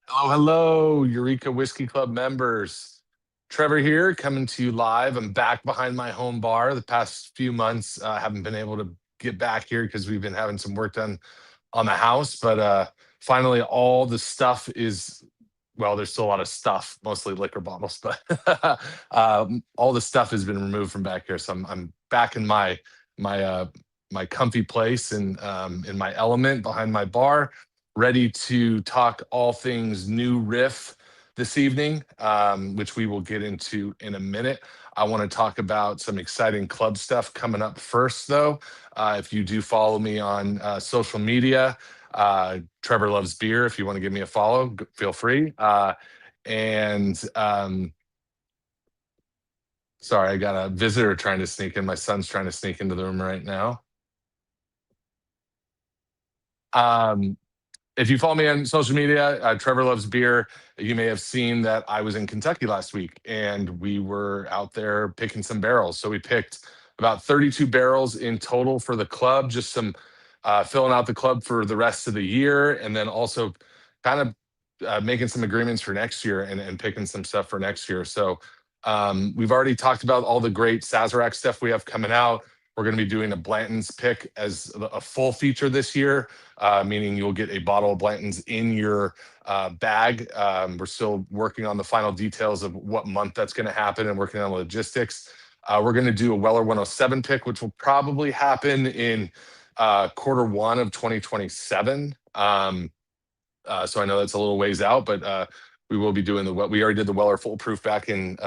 Hello, hello, Eureka Whiskey Club members. Trevor here, coming to you live. I'm back behind my home bar. The past few months, I haven't been able to get back here because we've been having some work done on the house. But finally, all the stuff is well. There's still a lot of stuff, mostly liquor bottles, but all the stuff has been removed from back here. So I'm back in my my comfy place and in my element behind my bar, ready to talk all things new riff this evening, which we will get into in a minute. I want to talk about some exciting club stuff coming up first, though. If you do follow me on social media, Trevor Loves Beer, if you want to give me a follow, feel free. And Sorry, I got a visitor trying to sneak in. My son's trying to sneak into the room right now. Um, if you follow me on social media, Trevor Loves Beer, you may have seen that I was in Kentucky last week and we were out there picking some barrels. So we picked about 32 barrels in total for the club, just some filling out the club for the rest of the year, and then also kind of making some agreements for next year and picking some stuff for next year. So we've already talked about all the great Sazerac stuff we have coming out. We're going to be doing a Blanton's pick as a full feature this year, meaning you'll get a bottle of Blanton's in your bag. We're still working on the final details of what month that's going to happen and working on logistics. We're going to do a Weller 107 pick, which will probably happen in quarter 1 of 2027. So I know that's a little ways out, but we will be doing we already did the Weller Foolproof back in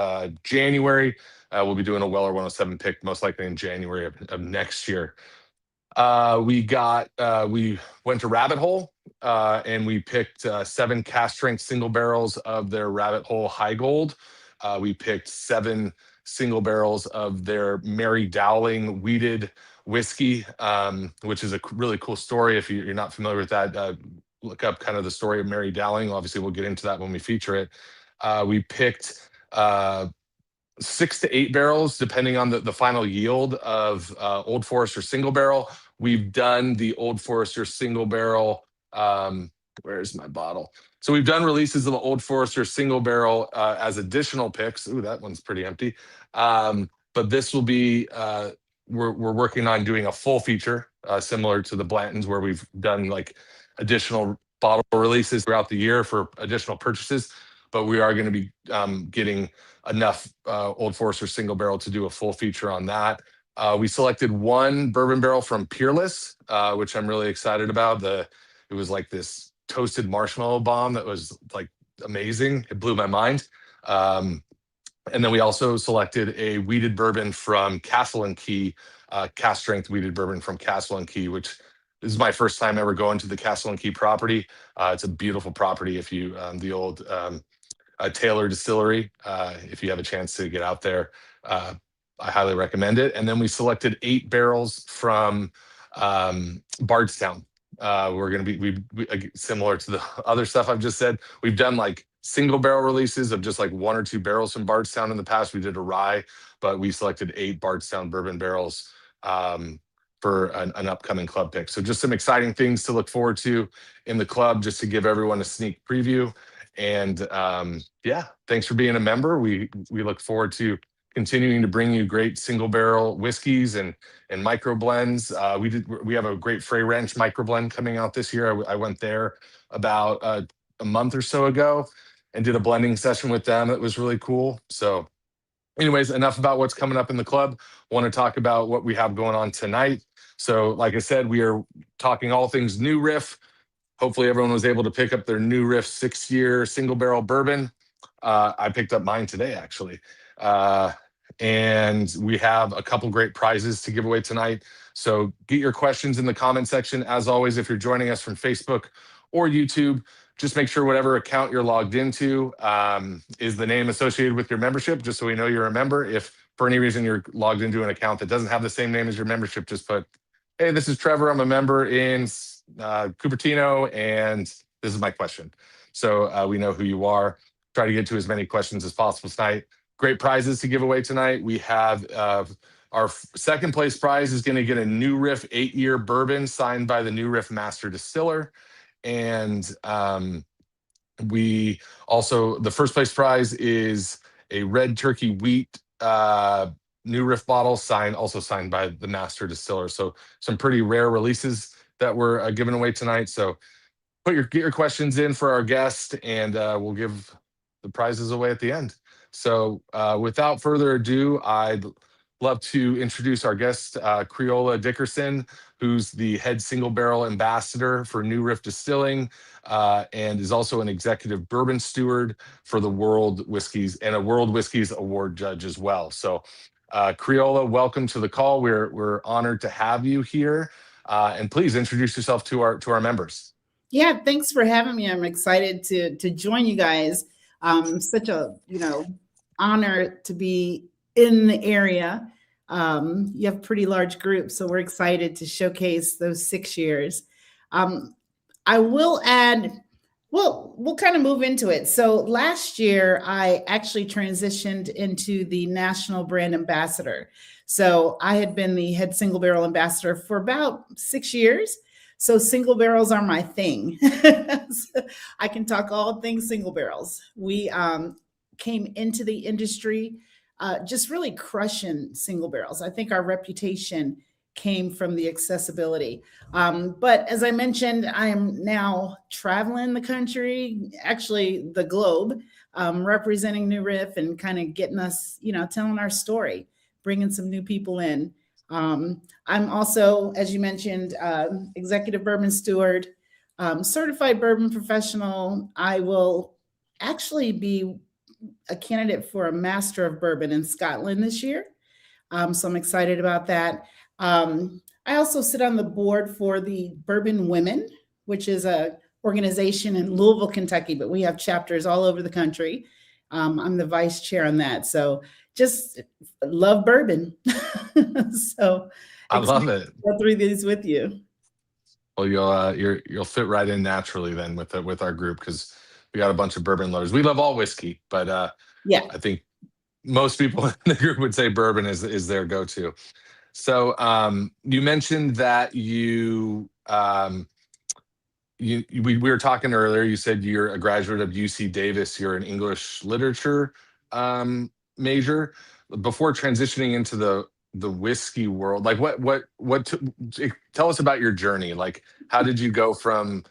January. We'll be doing a Weller 107 pick most likely in January of next year. We went to Rabbit Hole and we picked 7 cast strength single barrels of their Rabbit Hole High Gold. We picked 7 single barrels of their Mary Dowling wheated whiskey, which is a really cool story. If you're not familiar with that, look up kind of the story of Mary Dowling. Obviously, we'll get into that when we feature it. We picked 6 to 8 barrels, depending on the final yield of Old Forester single barrel. We've done the Old Forester single barrel. Where's my bottle? So we've done releases of the Old Forester single barrel as additional picks. Ooh, that one's pretty empty. But this will be, we're working on doing a full feature similar to the Blantons, where we've done like additional bottle releases throughout the year for additional purchases. But we are going to be getting enough Old Forester single barrel to do a full feature on that. We selected 1 bourbon barrel from Peerless, which I'm really excited about. It was like this toasted marshmallow bomb that was like amazing. It blew my mind. And then we also selected a wheated bourbon from Castle and Key, cast strength wheated bourbon from Castle and Key, which this is my first time ever going to the Castle and Key property. It's a beautiful property. If you the old Taylor Distillery. If you have a chance to get out there, I highly recommend it. And then we selected 8 barrels from Bardstown. We're going to be similar to the other stuff I've just said. We've done like single barrel releases of just like 1 or 2 barrels from Bardstown in the past. We did a rye, but we selected 8 Bardstown bourbon barrels for an upcoming club pick. So just some exciting things to look forward to in the club, just to give everyone a sneak preview. And yeah, thanks for being a member. We look forward to continuing to bring you great single barrel whiskeys and micro blends. We have a great Frey Ranch micro blend coming out this year. I went there about a month or so ago and did a blending session with them. It was really cool. So anyways, enough about what's coming up in the club. Want to talk about what we have going on tonight. So like I said, we are talking all things new riff. Hopefully everyone was able to pick up their new riff 6-year single barrel bourbon. I picked up mine today, actually. And we have a couple great prizes to give away tonight. So get your questions in the comment section. As always, if you're joining us from Facebook or YouTube, just make sure whatever account you're logged into is the name associated with your membership, just so we know you're a member. If for any reason you're logged into an account that doesn't have the same name as your membership, just put, hey, this is Trevor. I'm a member in Cupertino, and this is my question. So we know who you are. Try to get to as many questions as possible tonight. Great prizes to give away tonight. We have our second place prize is going to get a New Riff 8-year bourbon signed by the New Riff Master Distiller. And We also, the first place prize is a red turkey wheat New Riff bottle, also signed by the master distiller. So some pretty rare releases that we're giving away tonight. So get your questions in for our guest, and we'll give the prizes away at the end. So without further ado, I'd love to introduce our guest, Creola Dickerson, who's the head single barrel ambassador for New Riff Distilling, and is also an executive bourbon steward for the World Whiskeys and a World Whiskeys Award judge as well. So Creola, welcome to the call. We're honored to have you here, and please introduce yourself to our members. Yeah, thanks for having me. I'm excited to join you guys. Such a honor to be in the area. You have a pretty large group, so we're excited to showcase those 6 years. I will add, we'll kind of move into it. So last year, I actually transitioned into the National Brand Ambassador. So I had been the head single barrel ambassador for about 6 years. So single barrels are my thing. I can talk all things single barrels. We came into the industry just really crushing single barrels. I think our reputation came from the accessibility. But as I mentioned, I am now traveling the country, actually the globe, representing New Riff and kind of getting us, telling our story, bringing some new people in. I'm also, as you mentioned, executive bourbon steward, certified bourbon professional. I will actually be a candidate for a Master of Bourbon in Scotland this year. So I'm excited about that. I also sit on the board for the Bourbon Women, which is a organization in Louisville, Kentucky, but we have chapters all over the country. I'm the vice chair on that. So just love bourbon. So I love it. Go through these with you. Well, you'll fit right in naturally then with our group, because we got a bunch of bourbon lovers. We love all whiskey, but yeah, I think most people in the group would say bourbon is their go-to. So you mentioned that we were talking earlier. You said you're a graduate of UC Davis. You're an English literature major. Before transitioning into the whiskey world, like tell us about your journey. Like, how did you go from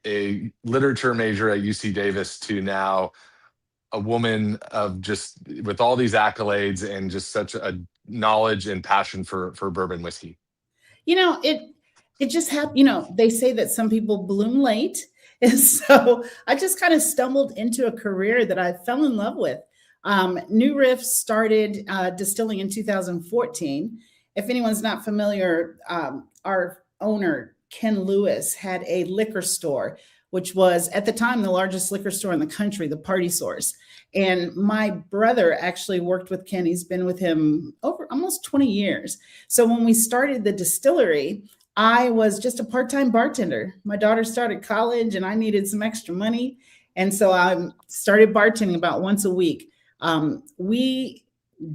a literature major at UC Davis to now a woman of just with all these accolades and just such a knowledge and passion for bourbon whiskey? It just happened. They say that some people bloom late. And so I just kind of stumbled into a career that I fell in love with. New Riff started distilling in 2014. If anyone's not familiar, our owner, Ken Lewis, had a liquor store, which was at the time the largest liquor store in the country, the Party Source. And my brother actually worked with Ken. He's been with him over almost 20 years. So when we started the distillery, I was just a part-time bartender. My daughter started college and I needed some extra money. And so I started bartending about once a week. We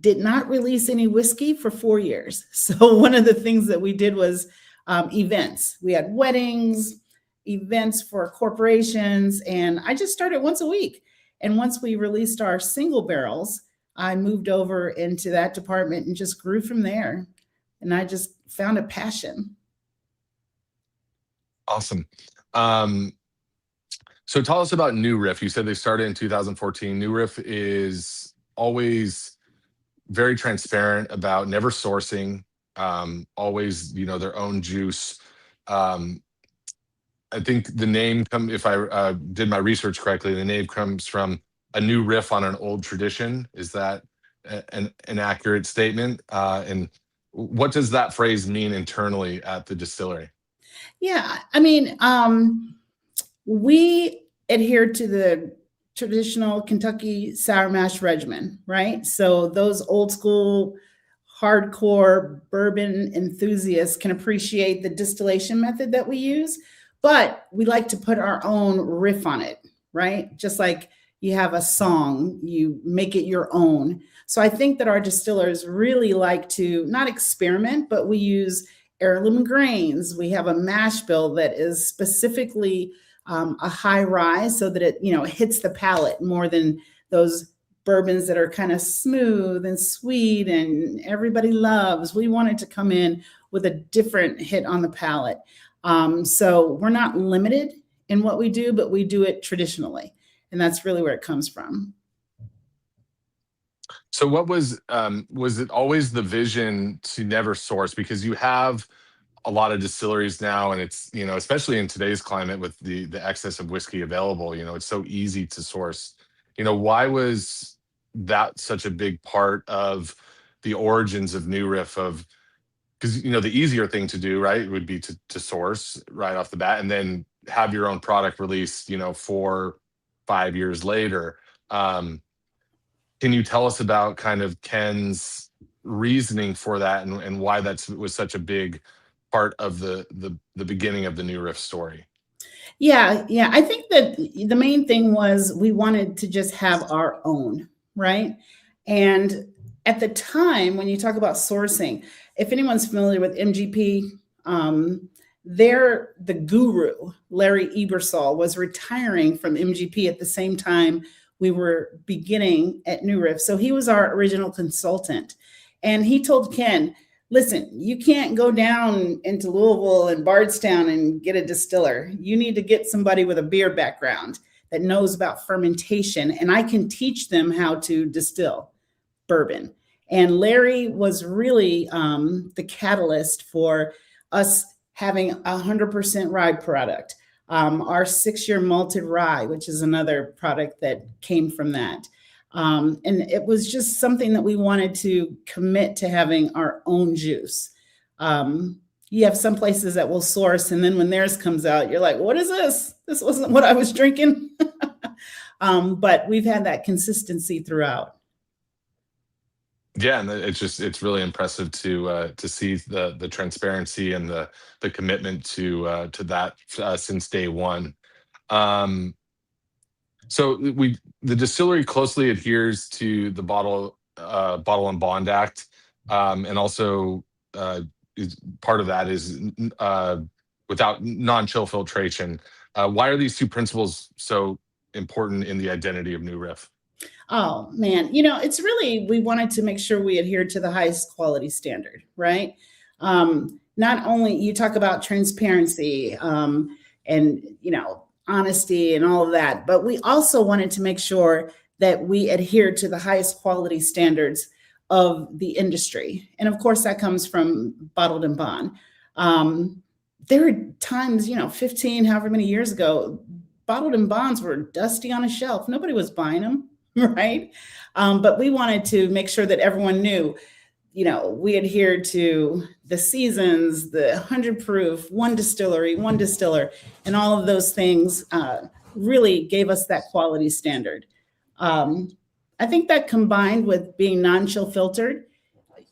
did not release any whiskey for 4 years. So one of the things that we did was events. We had weddings, events for corporations, and I just started once a week. And once we released our single barrels, I moved over into that department and just grew from there. And I just found a passion. Awesome. So tell us about New Riff. You said they started in 2014. New Riff is always very transparent about never sourcing, always, their own juice. I think the name if I did my research correctly, the name comes from a new riff on an old tradition. Is that an accurate statement? And what does that phrase mean internally at the distillery? Yeah, I mean, we adhere to the traditional Kentucky sour mash regimen, right? So those old school hardcore bourbon enthusiasts can appreciate the distillation method that we use, but we like to put our own riff on it, right? Just like you have a song, you make it your own. So I think that our distillers really like to not experiment, but we use heirloom grains. We have a mash bill that is specifically a high rye so that it, hits the palate more than those bourbons that are kind of smooth and sweet and everybody loves. We wanted to come in with a different hit on the palate. So we're not limited in what we do, but we do it traditionally. And that's really where it comes from. So what was it always the vision to never source? Because you have a lot of distilleries now, and it's, especially in today's climate with the excess of whiskey available, it's so easy to source. Why was that such a big part of the origins of New Riff? Because the easier thing to do, right, would be to source right off the bat, and then have your own product released 4-5 years later. Can you tell us about kind of Ken's reasoning for that, and why that was such a big part of the beginning of the New Riff story? Yeah. I think that the main thing was we wanted to just have our own, right? And at the time, when you talk about sourcing, if anyone's familiar with MGP, the guru, Larry Ebersol, was retiring from MGP at the same time we were beginning at New Riff. So he was our original consultant. And he told Ken, listen, you can't go down into Louisville and Bardstown and get a distiller. You need to get somebody with a beer background that knows about fermentation, and I can teach them how to distill bourbon. And Larry was really the catalyst for us having 100% rye product. Our 6-year malted rye, which is another product that came from that. And it was just something that we wanted to commit to having our own juice. You have some places that will source, and then when theirs comes out, you're like, what is this? This wasn't what I was drinking. But we've had that consistency throughout. Yeah, and it's really impressive to see the transparency and the commitment to that since day one. So the distillery closely adheres to the Bottle and Bond Act, and also part of that is without non-chill filtration. Why are these two principles so important in the identity of New Riff? Oh man, it's really, we wanted to make sure we adhere to the highest quality standard, right? Not only you talk about transparency and honesty and all of that, but we also wanted to make sure that we adhere to the highest quality standards of the industry. And of course that comes from Bottled and Bond. There were times, 15, however many years ago, Bottled and Bonds were dusty on a shelf. Nobody was buying them. Right. But we wanted to make sure that everyone knew, we adhered to the seasons, the 100 proof, one distillery, one distiller, and all of those things really gave us that quality standard. I think that combined with being non-chill filtered,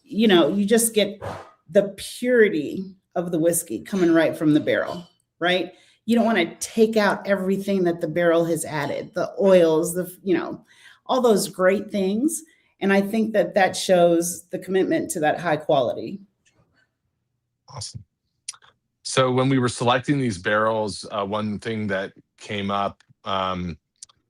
you just get the purity of the whiskey coming right from the barrel, right? You don't want to take out everything that the barrel has added, the oils, all those great things. And I think that shows the commitment to that high quality. Awesome. So when we were selecting these barrels, one thing that came up, I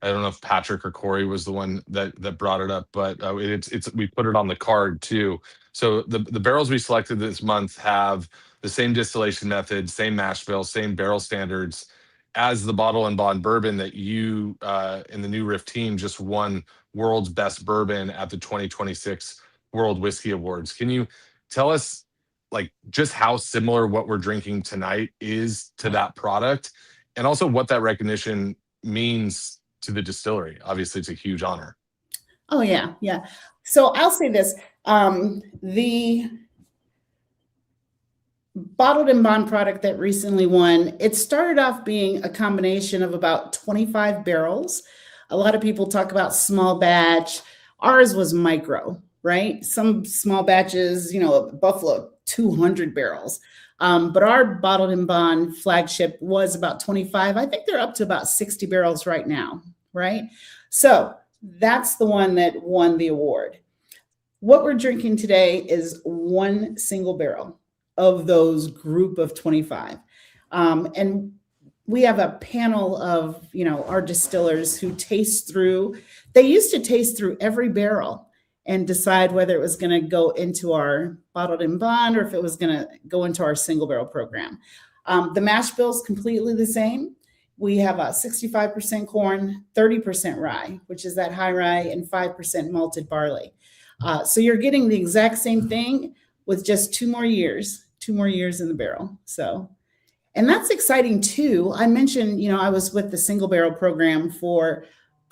don't know if Patrick or Corey was the one that brought it up, but we put it on the card too. So the barrels we selected this month have the same distillation method, same mash bill, same barrel standards as the Bottle and Bond bourbon that you in the New Riff team just won World's Best Bourbon at the 2026 World Whiskey Awards. Can you tell us just how similar what we're drinking tonight is to that product, and also what that recognition means to the distillery? Obviously, it's a huge honor. Oh yeah. So I'll say this: the Bottled and Bond product that recently won, it started off being a combination of about 25 barrels. A lot of people talk about small batch. Ours was micro, right? Some small batches, Buffalo, 200 barrels. But our Bottled and Bond flagship was about 25. I think they're up to about 60 barrels right now, right? So that's the one that won the award. What we're drinking today is one single barrel of those group of 25. And we have a panel of, our distillers who taste through. They used to taste through every barrel and decide whether it was going to go into our bottled in bond or if it was going to go into our single barrel program. The mash bill is completely the same. We have a 65% corn, 30% rye, which is that high rye, and 5% malted barley. So you're getting the exact same thing with just 2 more years in the barrel. So, and that's exciting too. I mentioned, I was with the single barrel program for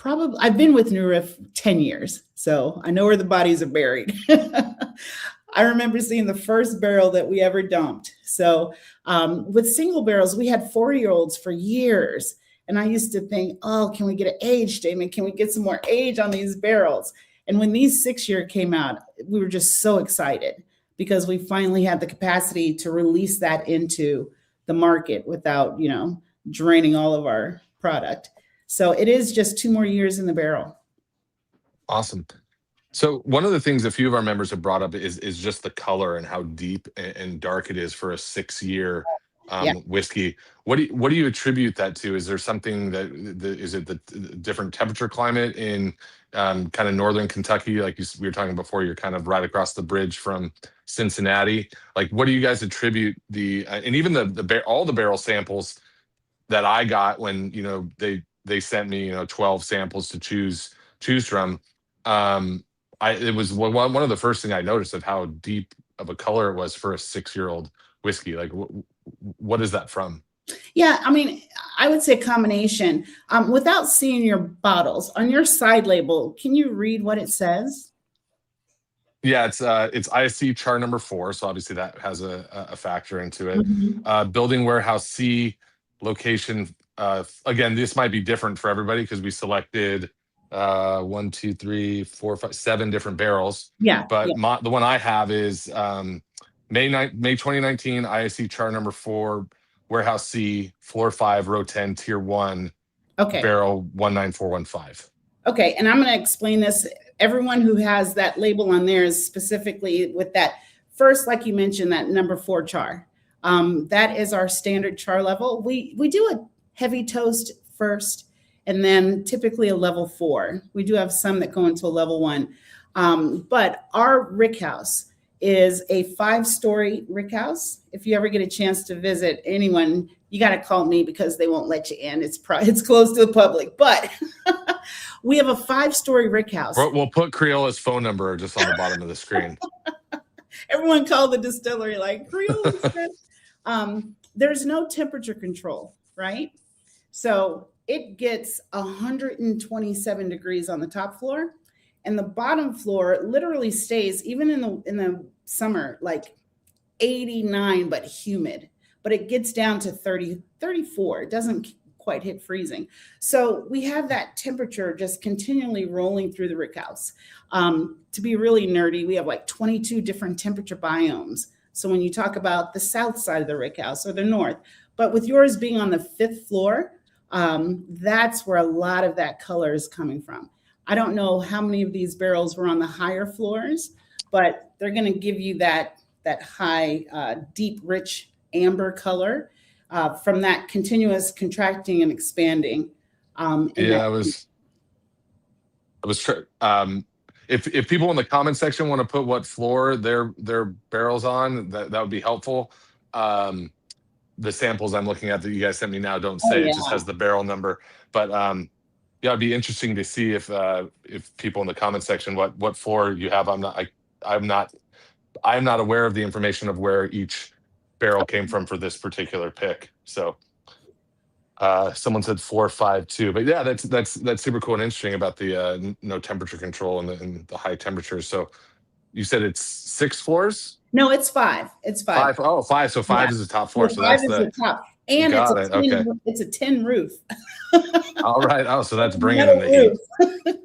I've been with New Riff 10 years. So I know where the bodies are buried. I remember seeing the first barrel that we ever dumped. So with single barrels, we had 4-year-olds for years. And I used to think, oh, can we get an age, Damon? Can we get some more age on these barrels? And when these 6-year came out, we were just so excited because we finally had the capacity to release that into the market without, draining all of our product. So it is just 2 more years in the barrel. Awesome. So one of the things a few of our members have brought up is just the color and how deep and dark it is for a 6-year whiskey. What do you attribute that to? Is there something is it the different temperature climate in kind of northern Kentucky? Like we were talking before, you're kind of right across the bridge from Cincinnati. Like, what do you guys attribute and even all the barrel samples that I got when they sent me 12 samples to choose from. It was one of the first thing I noticed of how deep of a color it was for a 6-year-old whiskey. Like, what is that from? Yeah, I mean, I would say a combination. Without seeing your bottles, on your side label, can you read what it says? Yeah, it's ISC char number 4, so obviously that has a factor into it. Mm-hmm. Building warehouse C, location. Again, this might be different for everybody because we selected 1, 2, 3, 4, 5, 7 different barrels. Yeah. But the one I have is May 2019 ISC char number 4, warehouse C, floor 5, row 10, tier 1, barrel 19415. Okay, and I'm going to explain this. Everyone who has that label on there is specifically with that first, like you mentioned, that number 4 char. That is our standard char level. We do a heavy toast first, and then typically a level 4. We do have some that go into a level 1. But our rick house is a 5-story rick house. If you ever get a chance to visit anyone, you got to call me because they won't let you in. It's closed to the public, but we have a 5-story rick house. We'll put Creola's phone number just on the bottom of the screen. Everyone call the distillery like Creola. There's no temperature control, right? So it gets 127 degrees on the top floor, and the bottom floor literally stays, even in the summer, like 89, but humid. But it gets down to 30, 34. It doesn't quite hit freezing. So we have that temperature just continually rolling through the rick house. To be really nerdy, we have like 22 different temperature biomes. So when you talk about the south side of the rick house or the north, but with yours being on the 5th floor, that's where a lot of that color is coming from. I don't know how many of these barrels were on the higher floors, but they're going to give you that high, deep, rich amber color from that continuous contracting and expanding. If people in the comment section want to put what floor their barrel's on, that would be helpful. The samples I'm looking at that you guys sent me now don't say. It just has the barrel number. But it'd be interesting to see if people in the comment section what floor you have. I'm not aware of the information of where each barrel came from for this particular pick. So someone said 452, but yeah, that's super cool and interesting about the no temperature control and the high temperatures. So you said it's 6 floors? No, it's 5. It's 5. 5. Oh, 5. So 5 is the top floor. So that's the top. And it's a tin roof. All right. Oh, so that's bringing in the heat.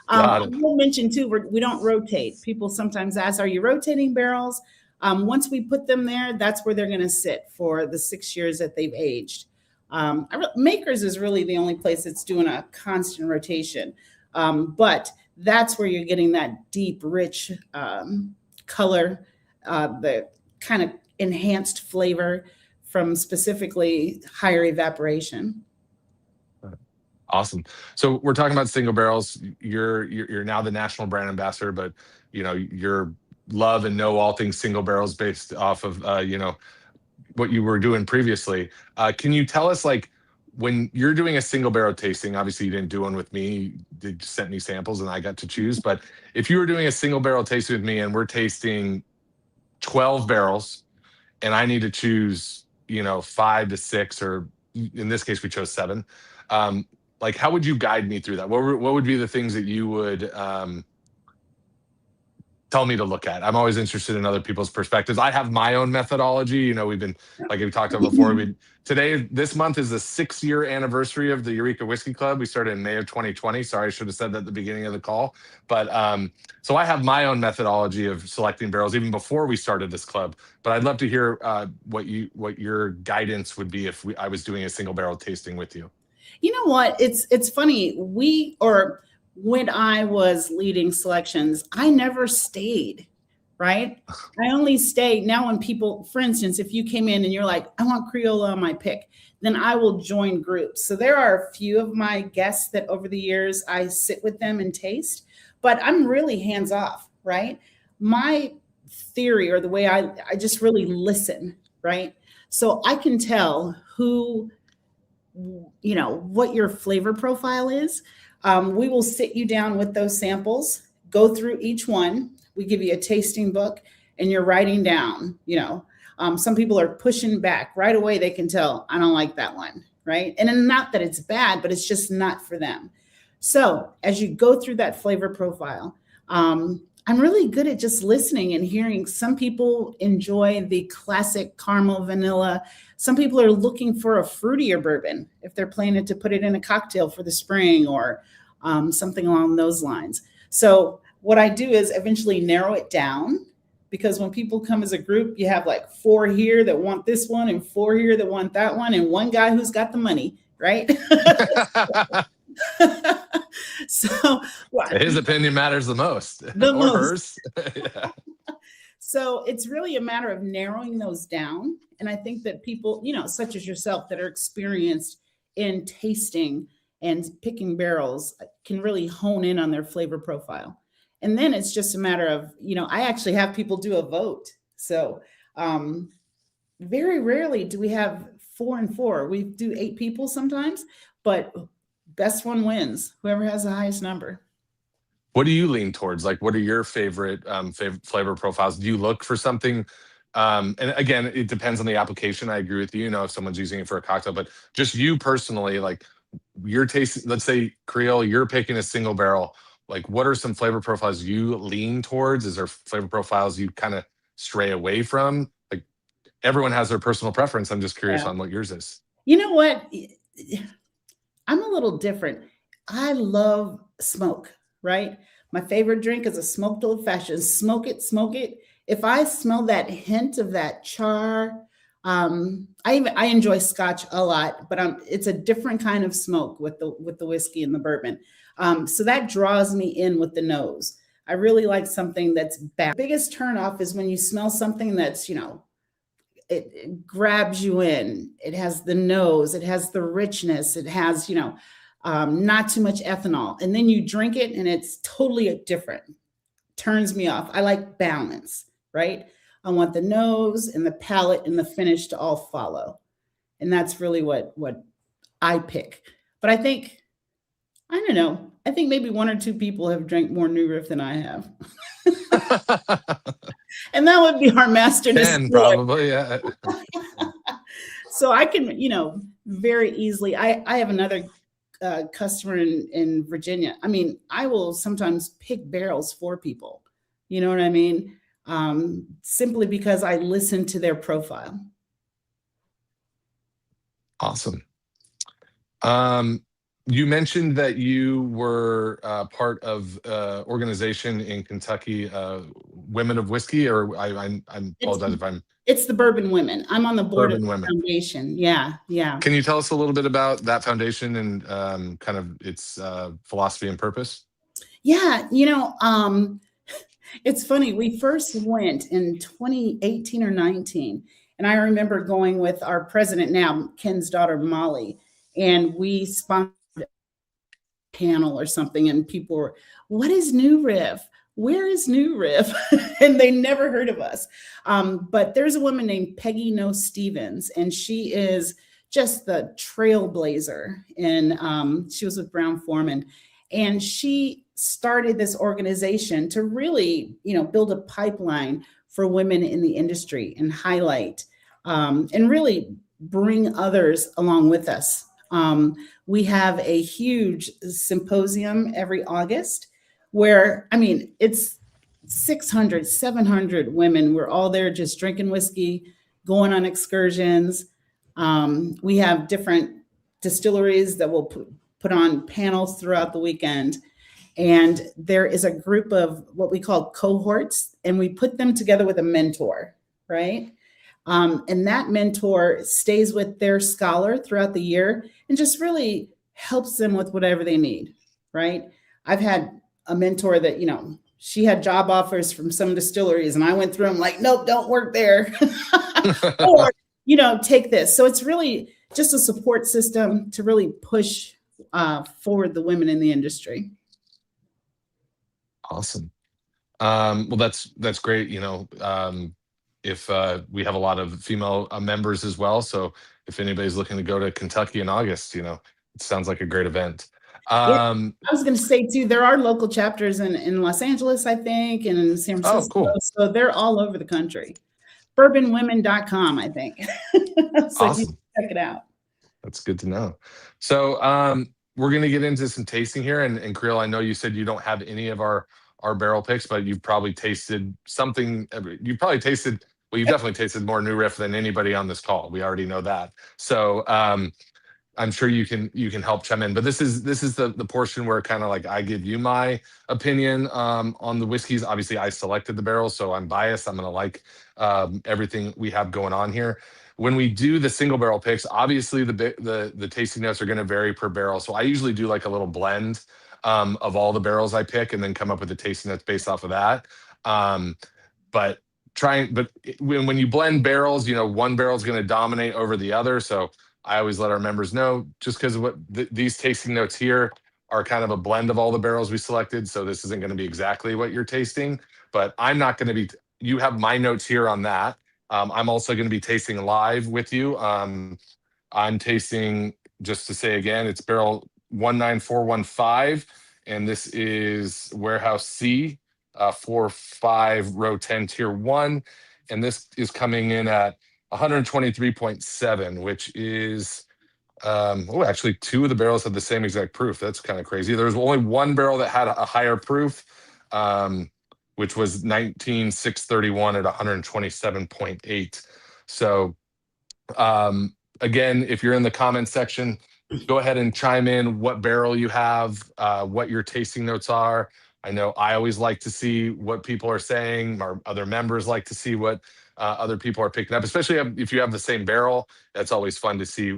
I will mention too, we don't rotate. People sometimes ask, are you rotating barrels? Once we put them there, that's where they're going to sit for the 6 years that they've aged. Makers is really the only place that's doing a constant rotation. But that's where you're getting that deep, rich color, the kind of enhanced flavor from specifically higher evaporation. Awesome. So we're talking about single barrels. You're now the national brand ambassador, but your love and know all things single barrels based off of what you were doing previously. Can you tell us, like, when you're doing a single barrel tasting? Obviously, you didn't do one with me. You sent me samples, and I got to choose. But if you were doing a single barrel tasting with me, and we're tasting 12 barrels, and I need to choose, 5 to 6, or in this case, we chose 7. Like, how would you guide me through that? What would be the things that you would tell me to look at? I'm always interested in other people's perspectives. I have my own methodology. We've been, like we talked about before, this month is the 6-year anniversary of the Eureka Whiskey Club. We started in May of 2020. Sorry, I should have said that at the beginning of the call. But so I have my own methodology of selecting barrels even before we started this club. But I'd love to hear what your guidance would be if I was doing a single barrel tasting with you. You know what? It's funny. When I was leading selections, I never stayed, right? I only stayed. Now when people, for instance, if you came in and you're like, I want Criolla on my pick, then I will join groups. So there are a few of my guests that over the years I sit with them and taste, but I'm really hands off, right? My theory, or the way I just really listen, right? So I can tell what your flavor profile is. We will sit you down with those samples, go through each one. We give you a tasting book, and you're writing down, some people are pushing back right away. They can tell, I don't like that one, right? And not that it's bad, but it's just not for them. So as you go through that flavor profile, I'm really good at just listening and hearing. Some people enjoy the classic caramel vanilla. Some people are looking for a fruitier bourbon if they're planning to put it in a cocktail for the spring, or something along those lines. So what I do is eventually narrow it down, because when people come as a group, you have like 4 here that want this one and 4 here that want that one, and one guy who's got the money, right? So his opinion matters the most. Hers. Yeah. So it's really a matter of narrowing those down. And I think that people, such as yourself, that are experienced in tasting and picking barrels, can really hone in on their flavor profile. And then it's just a matter of, I actually have people do a vote. So very rarely do we have 4 and 4. We do 8 people sometimes, but best one wins, whoever has the highest number. What do you lean towards? Like, what are your favorite flavor profiles? Do you look for something? And again, it depends on the application. I agree with you. If someone's using it for a cocktail, but just you personally, like, your taste. Let's say Creole, you're picking a single barrel. Like, what are some flavor profiles you lean towards? Is there flavor profiles you kind of stray away from? Like, everyone has their personal preference. I'm just curious on what yours is. You know what? I'm a little different. I love smoke, right? My favorite drink is a smoked old fashioned. Smoke it, smoke it. If I smell that hint of that char, I enjoy Scotch a lot, but it's a different kind of smoke with the whiskey and the bourbon. So that draws me in with the nose. I really like something that's bad. Biggest turnoff is when you smell something that's, it grabs you in. It has the nose, it has the richness, it has, not too much ethanol. And then you drink it and it's totally different. Turns me off. I like balance, right? I want the nose and the palate and the finish to all follow. And that's really what I pick. But I think maybe 1 or 2 people have drank more New Riff than I have. And that would be our master distiller. Probably, yeah. So I can, very easily, I have another customer in Virginia. I mean, I will sometimes pick barrels for people. You know what I mean? Simply because I listen to their profile. Awesome. You mentioned that you were part of organization in Kentucky, Women of Whiskey, or I apologize if I'm... It's the Bourbon Women. I'm on the board of the foundation. Yeah. Can you tell us a little bit about that foundation and kind of its philosophy and purpose? Yeah, it's funny. We first went in 2018 or 19, And I remember going with our president now, Ken's daughter, Molly, and we sponsored a panel or something, and people were, what is New Riff? Where is New Riff? And they never heard of us. But there's a woman named Peggy No Stevens, and she is just the trailblazer. And she was with Brown Foreman. And she started this organization to really, build a pipeline for women in the industry and highlight and really bring others along with us. We have a huge symposium every August where, it's 600, 700 women. We're all there just drinking whiskey, going on excursions. We have different distilleries that will put on panels throughout the weekend. And there is a group of what we call cohorts, and we put them together with a mentor, right? And that mentor stays with their scholar throughout the year and just really helps them with whatever they need, right? I've had a mentor that, she had job offers from some distilleries, and I went through them like, nope, don't work there. Or, take this. So it's really just a support system to really push forward the women in the industry. Awesome. Well, that's great. If we have a lot of female members as well, so if anybody's looking to go to Kentucky in August, it sounds like a great event. I was going to say too, there are local chapters in Los Angeles, I think, and in San Francisco. Oh, cool. So they're all over the country. Bourbonwomen.com, I think. So awesome. You can check it out. That's good to know. So we're going to get into some tasting here. And Creel, I know you said you don't have any of our barrel picks, but you've probably tasted something. You've definitely tasted more New Riff than anybody on this call. We already know that. So I'm sure you can help chime in. But this is the portion where kind of like I give you my opinion on the whiskeys. Obviously, I selected the barrels, so I'm biased. I'm going to like everything we have going on here. When we do the single barrel picks, obviously the tasting notes are going to vary per barrel. So I usually do like a little blend of all the barrels I pick, and then come up with the tasting notes based off of that. But when you blend barrels, one barrel is going to dominate over the other. So I always let our members know, just because of what these tasting notes here are kind of a blend of all the barrels we selected. So this isn't going to be exactly what you're tasting, but I'm not going to be. You have my notes here on that. I'm also going to be tasting live with you. I'm tasting, just to say again, it's barrel 19415, and this is Warehouse C, 4-5 row 10 tier 1, and this is coming in at 123.7, which is actually two of the barrels have the same exact proof. That's kind of crazy. There was only one barrel that had a higher proof, which was 19631 at 127.8. So again, if you're in the comments section, go ahead and chime in what barrel you have, what your tasting notes are. I know I always like to see what people are saying. Our other members like to see what other people are picking up, especially if you have the same barrel. That's always fun to see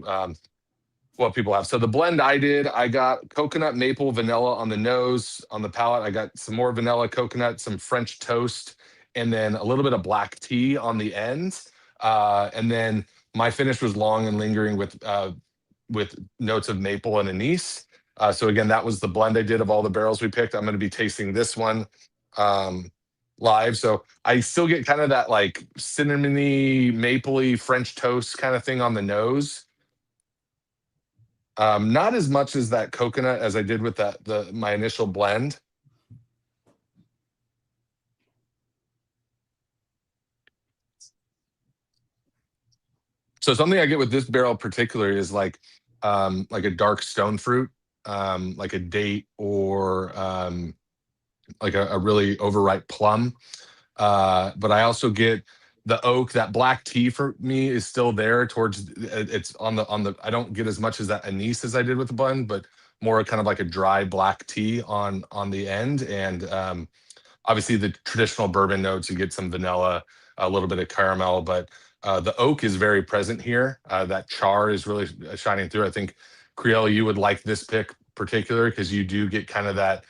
what people have. So the blend I did, I got coconut, maple, vanilla on the nose. On the palate, I got some more vanilla, coconut, some French toast, and then a little bit of black tea on the end. And then my finish was long and lingering with notes of maple and anise. So again, that was the blend I did of all the barrels we picked. I'm going to be tasting this one live. So I still get kind of that like cinnamony, mapley French toast kind of thing on the nose. Not as much as that coconut as I did with my initial blend. So something I get with this barrel particularly is like a dark stone fruit, like a date or like a really overripe plum. But I also get the oak. That black tea for me is still there towards it's on the I don't get as much as that anise as I did with the blend, but more kind of like a dry black tea on the end. And obviously the traditional bourbon notes, you get some vanilla, a little bit of caramel, but the oak is very present here. That char is really shining through. I think Creel, you would like this pick particular because you do get kind of that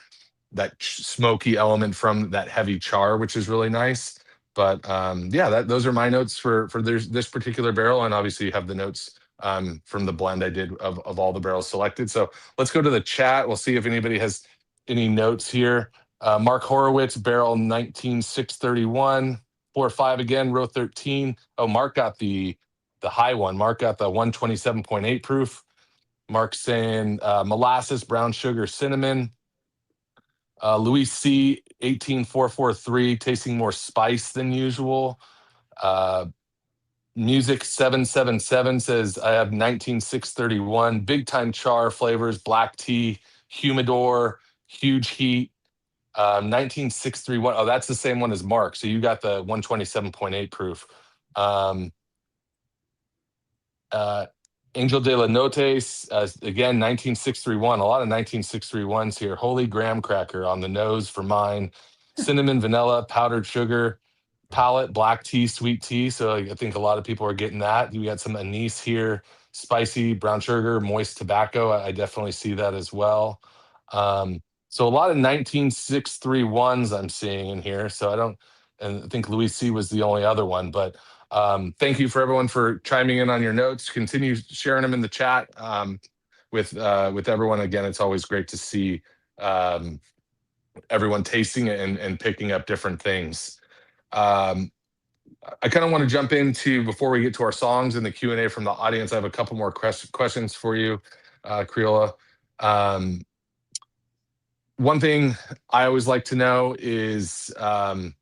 smoky element from that heavy char, which is really nice. But yeah, those are my notes for this particular barrel, and obviously you have the notes from the blend I did of all the barrels selected. So let's go to the chat. We'll see if anybody has any notes here. Mark Horowitz, barrel 19631, 4-5 again, row 13. Oh, Mark got the high one. Mark got the 127.8 proof. Mark's saying molasses, brown sugar, cinnamon. Louis C, 18443, tasting more spice than usual. Music 777 says, I have 19631, big time char flavors, black tea, humidor, huge heat. 19631. Oh, that's the same one as Mark. So you got the 127.8 proof. Angel de la Notes, again, 19631. A lot of 19631s here. Holy graham cracker on the nose for mine. Cinnamon, vanilla, powdered sugar, palette, black tea, sweet tea. So I think a lot of people are getting that. We got some anise here, spicy, brown sugar, moist tobacco. I definitely see that as well. So a lot of 19631s I'm seeing in here. So and I think Louis C was the only other one, but thank you for everyone for chiming in on your notes. Continue sharing them in the chat with everyone. Again, it's always great to see everyone tasting it and picking up different things. I kind of want to jump into, before we get to our songs and the Q&A from the audience, I have a couple more questions for you, Creola. One thing I always like to know is who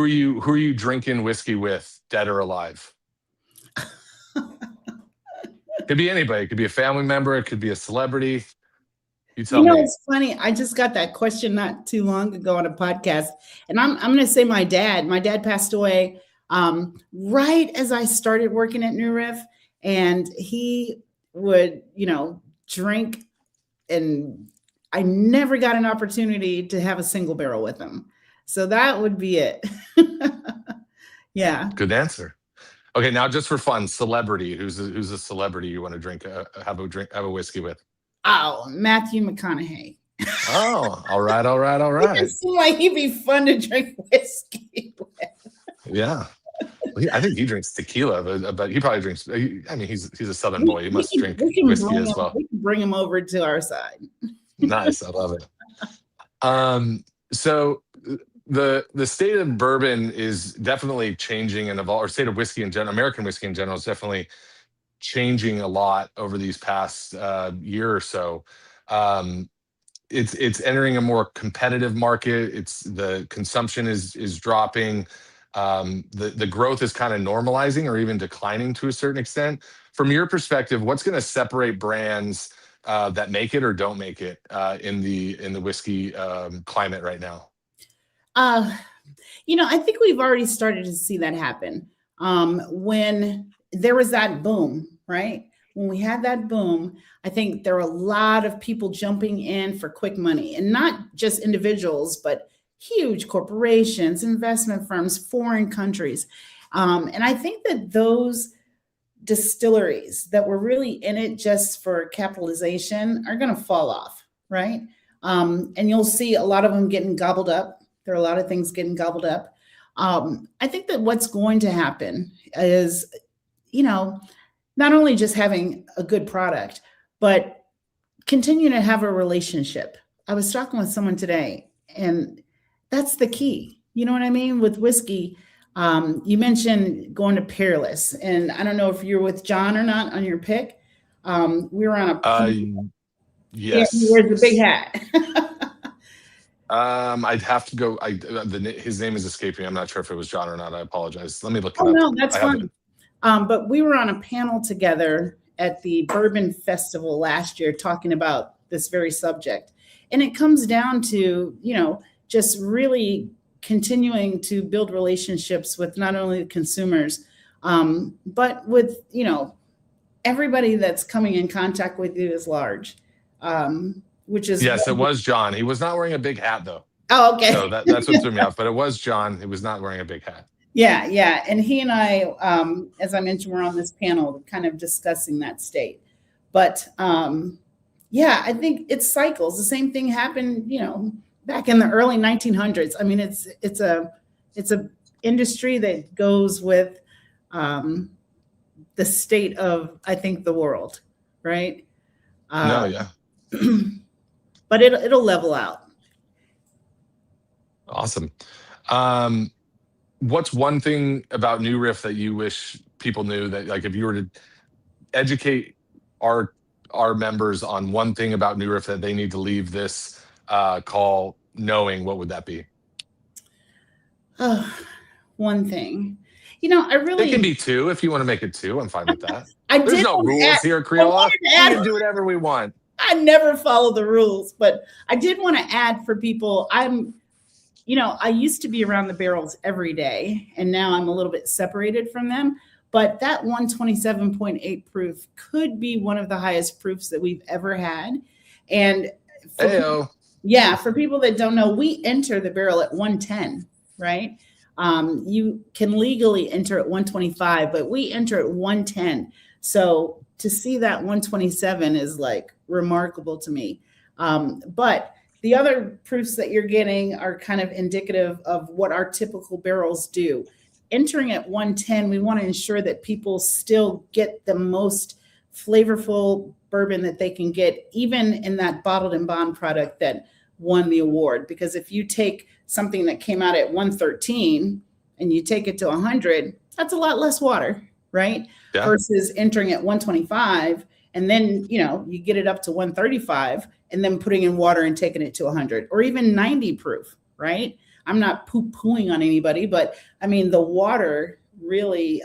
are you drinking whiskey with, dead or alive? Could be anybody. It could be a family member. It could be a celebrity. You tell me. It's funny. I just got that question not too long ago on a podcast, and I'm going to say my dad. My dad passed away right as I started working at New Riff, and he would, drink, and I never got an opportunity to have a single barrel with him. So that would be it. Yeah. Good answer. Okay, now just for fun, celebrity. Who's a celebrity you want to have a whiskey with? Oh, Matthew McConaughey. Oh, all right. It seemed like he'd be fun to drink whiskey with. Yeah. I think he drinks tequila, but he probably drinks. I mean, he's a Southern boy. He must drink whiskey as well. We can bring him over to our side. Nice, I love it. So the state of bourbon is definitely changing and evolving, or state of whiskey in general, American whiskey in general, is definitely changing a lot over these past year or so. It's entering a more competitive market. The consumption is dropping. The growth is kind of normalizing or even declining to a certain extent. From your perspective, what's going to separate brands that make it or don't make it in the whiskey climate right now? I think we've already started to see that happen. When there was that boom, right? When we had that boom, I think there were a lot of people jumping in for quick money, and not just individuals, but huge corporations, investment firms, foreign countries. And I think that those distilleries that were really in it just for capitalization are going to fall off, right? And you'll see a lot of them getting gobbled up. There are a lot of things getting gobbled up. I think that what's going to happen is, not only just having a good product, but continue to have a relationship. I was talking with someone today, and that's the key. You know what I mean? With whiskey, you mentioned going to Peerless, and I don't know if you're with John or not on your pick. We were on a yes. Yeah, he wears the big hat. I'd have to go. His name is escaping me. I'm not sure if it was John or not. I apologize. Let me look it up. No, that's fine. But we were on a panel together at the Bourbon Festival last year talking about this very subject. And it comes down to, just really continuing to build relationships with not only the consumers, but with, everybody that's coming in contact with you is large, which is. Yes, it was John. He was not wearing a big hat, though. Oh, okay. So that's what threw me off. But it was John. He was not wearing a big hat. Yeah. And he and I, as I mentioned, we're on this panel kind of discussing that state. But I think it's cycles. The same thing happened, back in the early 1900s. I mean, it's an industry that goes with the state of, I think, the world, right? No, yeah. But it'll level out. Awesome. What's one thing about New Riff that you wish people knew, that like if you were to educate our members on one thing about New Riff that they need to leave this call knowing, what would that be? One thing. You know, I really. It can be two if you want to make it two. I'm fine with that. I There's did no wanna rules add- here, I Creola. wanted to We add- can do whatever we want. I never follow the rules, but I did want to add for people. I used to be around the barrels every day, and now I'm a little bit separated from them. But that 127.8 proof could be one of the highest proofs that we've ever had. And for people that don't know, we enter the barrel at 110, right? You can legally enter at 125, but we enter at 110. So to see that 127 is like remarkable to me. But the other proofs that you're getting are kind of indicative of what our typical barrels do. Entering at 110, we want to ensure that people still get the most flavorful bourbon that they can get, even in that bottled and bond product that won the award. Because if you take something that came out at 113 and you take it to 100, that's a lot less water, right? Yeah. Versus entering at 125 and then, you get it up to 135 and then putting in water and taking it to 100 or even 90 proof, right? I'm not poo-pooing on anybody, but I mean, the water really,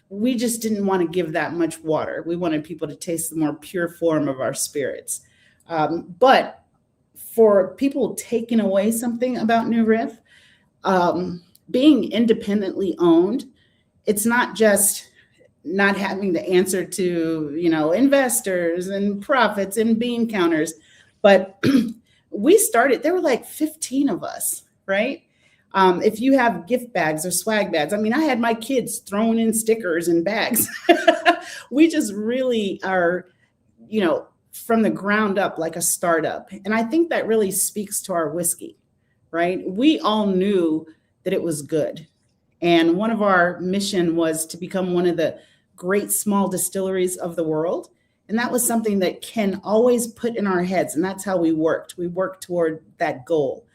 we just didn't want to give that much water. We wanted people to taste the more pure form of our spirits. But for people taking away something about New Riff, being independently owned, it's not just not having to answer to, investors and profits and bean counters, but we started, there were like 15 of us, right? If you have gift bags or swag bags, I mean, I had my kids throwing in stickers and bags. We just really are, from the ground up, like a startup. And I think that really speaks to our whiskey, right? We all knew that it was good. And one of our mission was to become one of the great small distilleries of the world. And that was something that Ken always put in our heads. And that's how we worked. We worked toward that goal.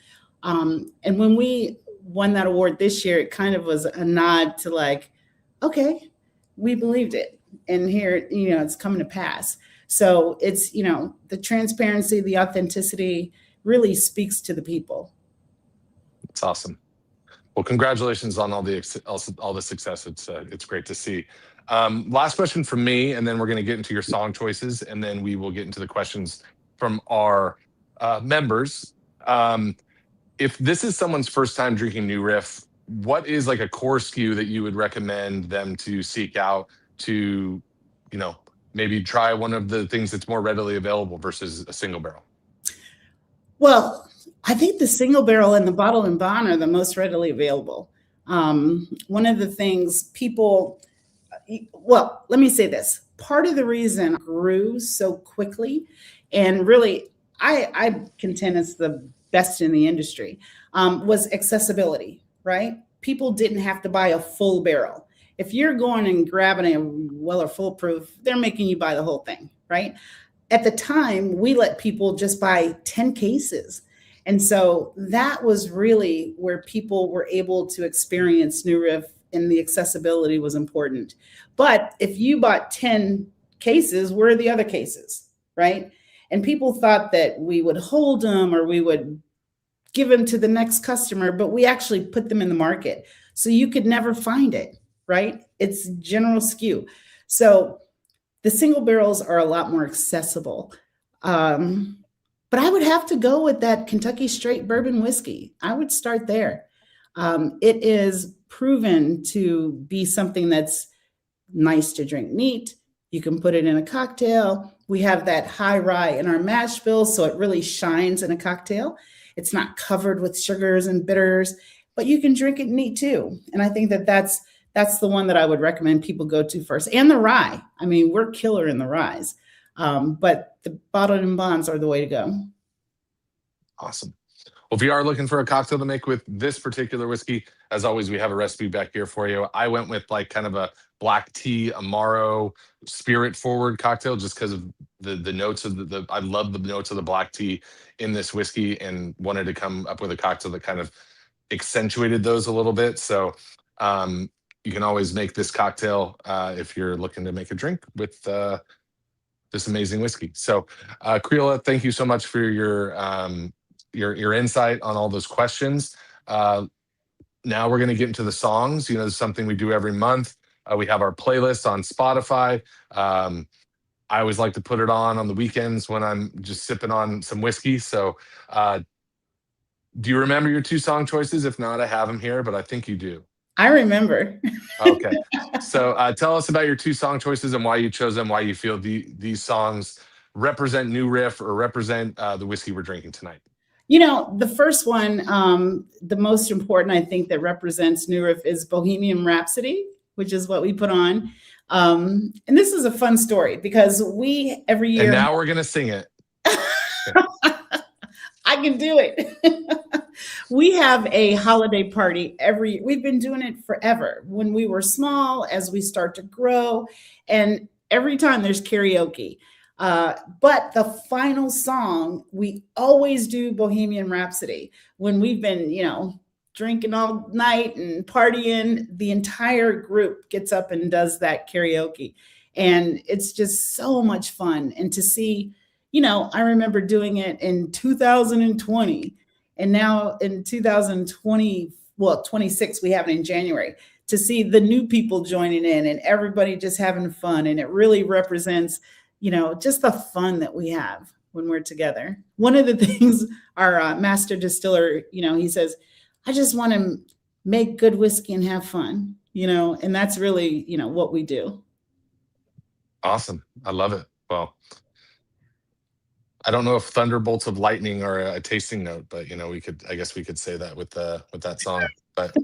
And when we won that award this year, it kind of was a nod to like, okay, we believed it. And here, it's coming to pass. So it's, the transparency, the authenticity really speaks to the people. It's awesome. Well, congratulations on all the success. It's great to see. Last question from me, and then we're going to get into your song choices, and then we will get into the questions from our members. If this is someone's first time drinking New Riff, what is like a core SKU that you would recommend them to seek out to, maybe try one of the things that's more readily available versus a single barrel? Well, I think the single barrel and the bottle and bond are the most readily available. One of the things let me say this. Part of the reason it grew so quickly, and really, I contend it's the best in the industry, was accessibility, right? People didn't have to buy a full barrel. If you're going and grabbing a Weller Full Proof, they're making you buy the whole thing, right? At the time, we let people just buy 10 cases. And so that was really where people were able to experience New Riff, and the accessibility was important. But if you bought 10 cases, where are the other cases, right? And people thought that we would hold them or we would give them to the next customer, but we actually put them in the market. So you could never find it, right? It's general SKU. So the single barrels are a lot more accessible. But I would have to go with that Kentucky Straight Bourbon Whiskey. I would start there. It is proven to be something that's nice to drink neat. You can put it in a cocktail. We have that high rye in our mash bill, so it really shines in a cocktail. It's not covered with sugars and bitters, but you can drink it neat too. And I think that that's the one that I would recommend people go to first. And the rye. I mean, we're killer in the ryes. But the bottled and bonds are the way to go. Awesome. Well, if you are looking for a cocktail to make with this particular whiskey, as always, we have a recipe back here for you. I went with like kind of a black tea Amaro spirit forward cocktail just because of the notes of the I love the notes of the black tea in this whiskey and wanted to come up with a cocktail that kind of accentuated those a little bit. So you can always make this cocktail if you're looking to make a drink with this amazing whiskey. So Creola, thank you so much for your insight on all those questions. Now we're going to get into the songs. You know, this is something we do every month. We have our playlist on Spotify. I always like to put it on the weekends when I'm just sipping on some whiskey. So do you remember your 2 song choices? If not, I have them here, but I think you do. I remember. Okay. So tell us about your 2 song choices and why you chose them, why you feel these songs represent New Riff or represent the whiskey we're drinking tonight. You know, the first one, the most important, I think, that represents New Riff is Bohemian Rhapsody, which is what we put on. And this is a fun story because we every year. And now we're going to sing it. I can do it. We have a holiday party we've been doing it forever. When we were small, as we start to grow, and every time there's karaoke. But the final song, we always do Bohemian Rhapsody. When we've been, drinking all night and partying, the entire group gets up and does that karaoke. And it's just so much fun. And to see, I remember doing it in 2020. And now in 2020, 26, we have it in January, to see the new people joining in and everybody just having fun. And it really represents just the fun that we have when we're together. One of the things our master distiller, he says, I just want to make good whiskey and have fun, and that's really, what we do. Awesome. I love it. Well, I don't know if thunderbolts of lightning are a tasting note, but I guess we could say that with that song. But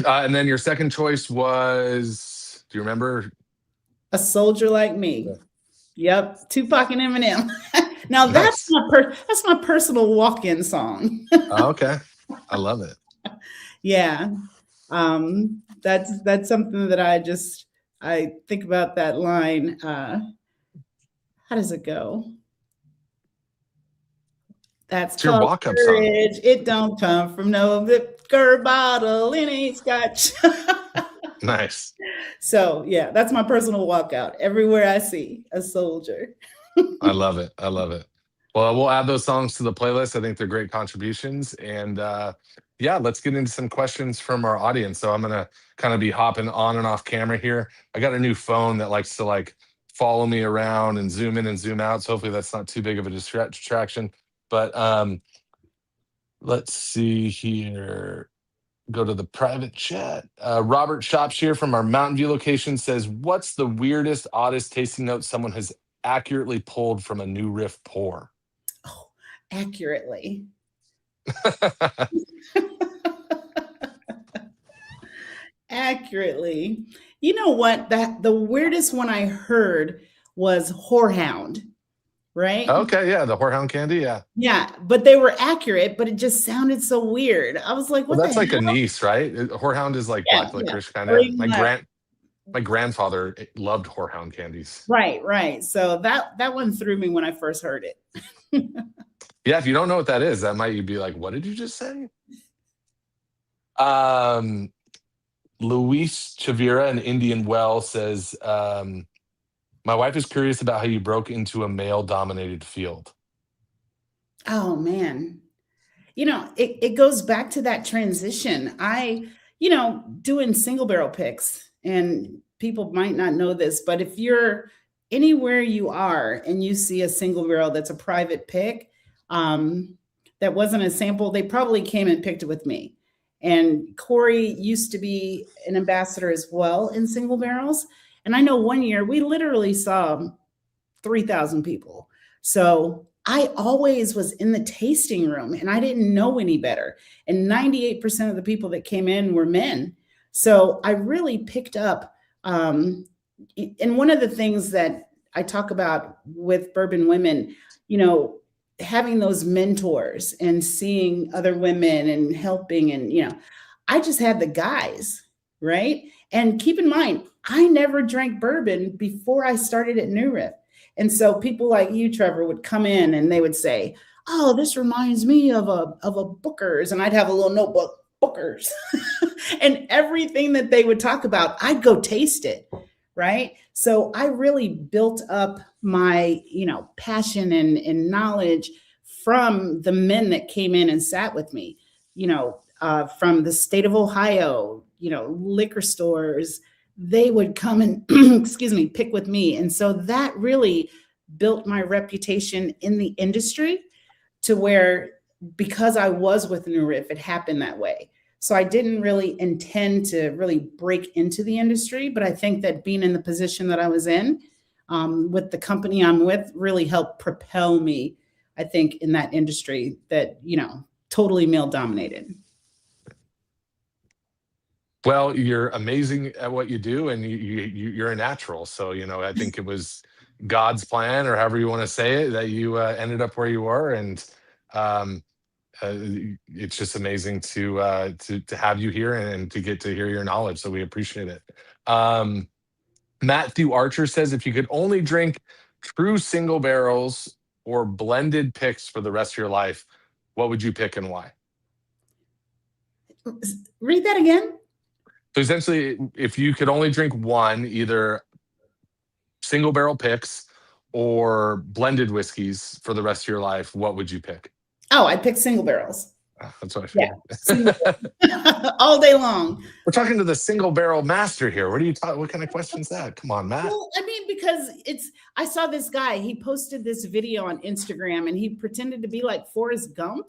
and then your second choice was, do you remember? A Soldier Like Me. Yep, Tupac and Eminem. Now that's my personal walk-in song. Okay, I love it. Yeah, that's something that I think about that line. How does it go? That's your walk-up song. It don't come from no liquor bottle in a scotch. Nice. So yeah, that's my personal walkout. Everywhere I see a soldier. I love it. I love it. Well, we'll add those songs to the playlist. I think they're great contributions. And let's get into some questions from our audience. So I'm gonna kind of be hopping on and off camera here. I got a new phone that likes to follow me around and zoom in and zoom out. So hopefully that's not too big of a distraction. But let's see here. Go to the private chat. Robert Shopshear from our Mountain View location says, what's the weirdest, oddest tasting note someone has accurately pulled from a New Riff pour? Oh, accurately. Accurately. You know what? The weirdest one I heard was Whorehound. Right? Okay, yeah, the Whorehound candy, yeah. Yeah, but they were accurate, but it just sounded so weird. I was like, what that's the like hell? anise, right? Whorehound is like black licorice kind of. My grandfather loved Whorehound candies. Right. So that one threw me when I first heard it. Yeah, if you don't know what that is, that might be like, what did you just say? Luis Chavira, an Indian Well, says, my wife is curious about how you broke into a male-dominated field. Oh, man. It goes back to that transition. Doing single barrel picks, and people might not know this, but if you're anywhere you are and you see a single barrel that's a private pick, that wasn't a sample, they probably came and picked it with me. And Corey used to be an ambassador as well in single barrels. And I know one year we literally saw 3,000 people. So I always was in the tasting room and I didn't know any better. And 98% of the people that came in were men. So I really picked up. And one of the things that I talk about with bourbon women, having those mentors and seeing other women and helping, and I just had the guys, right? And keep in mind, I never drank bourbon before I started at New Riff. And so people like you, Trevor, would come in and they would say, "Oh, this reminds me of a Booker's," and I'd have a little notebook, Booker's, and everything that they would talk about, I'd go taste it, right? So I really built up my, passion and knowledge from the men that came in and sat with me, from the state of Ohio, liquor stores. They would come and, excuse me, pick with me. And so that really built my reputation in the industry to where, because I was with New Riff, it happened that way. So I didn't really intend to really break into the industry, but I think that being in the position that I was in, with the company I'm with, really helped propel me, I think, in that industry that, totally male dominated. Well, you're amazing at what you do, and you're a natural. So, I think it was God's plan, or however you want to say it, that you ended up where you were. And um, it's just amazing to have you here and to get to hear your knowledge. So we appreciate it. Matthew Archer says, if you could only drink true single barrels or blended picks for the rest of your life, what would you pick and why? Read that again. So essentially, if you could only drink one, either single barrel picks or blended whiskeys for the rest of your life, what would you pick? Oh, I'd pick single barrels. That's what I figured. Yeah. All day long. We're talking to the single barrel master here. What are you talking? What kind of question's that? Come on, Matt. Well, I mean, because I saw this guy, he posted this video on Instagram and he pretended to be like Forrest Gump.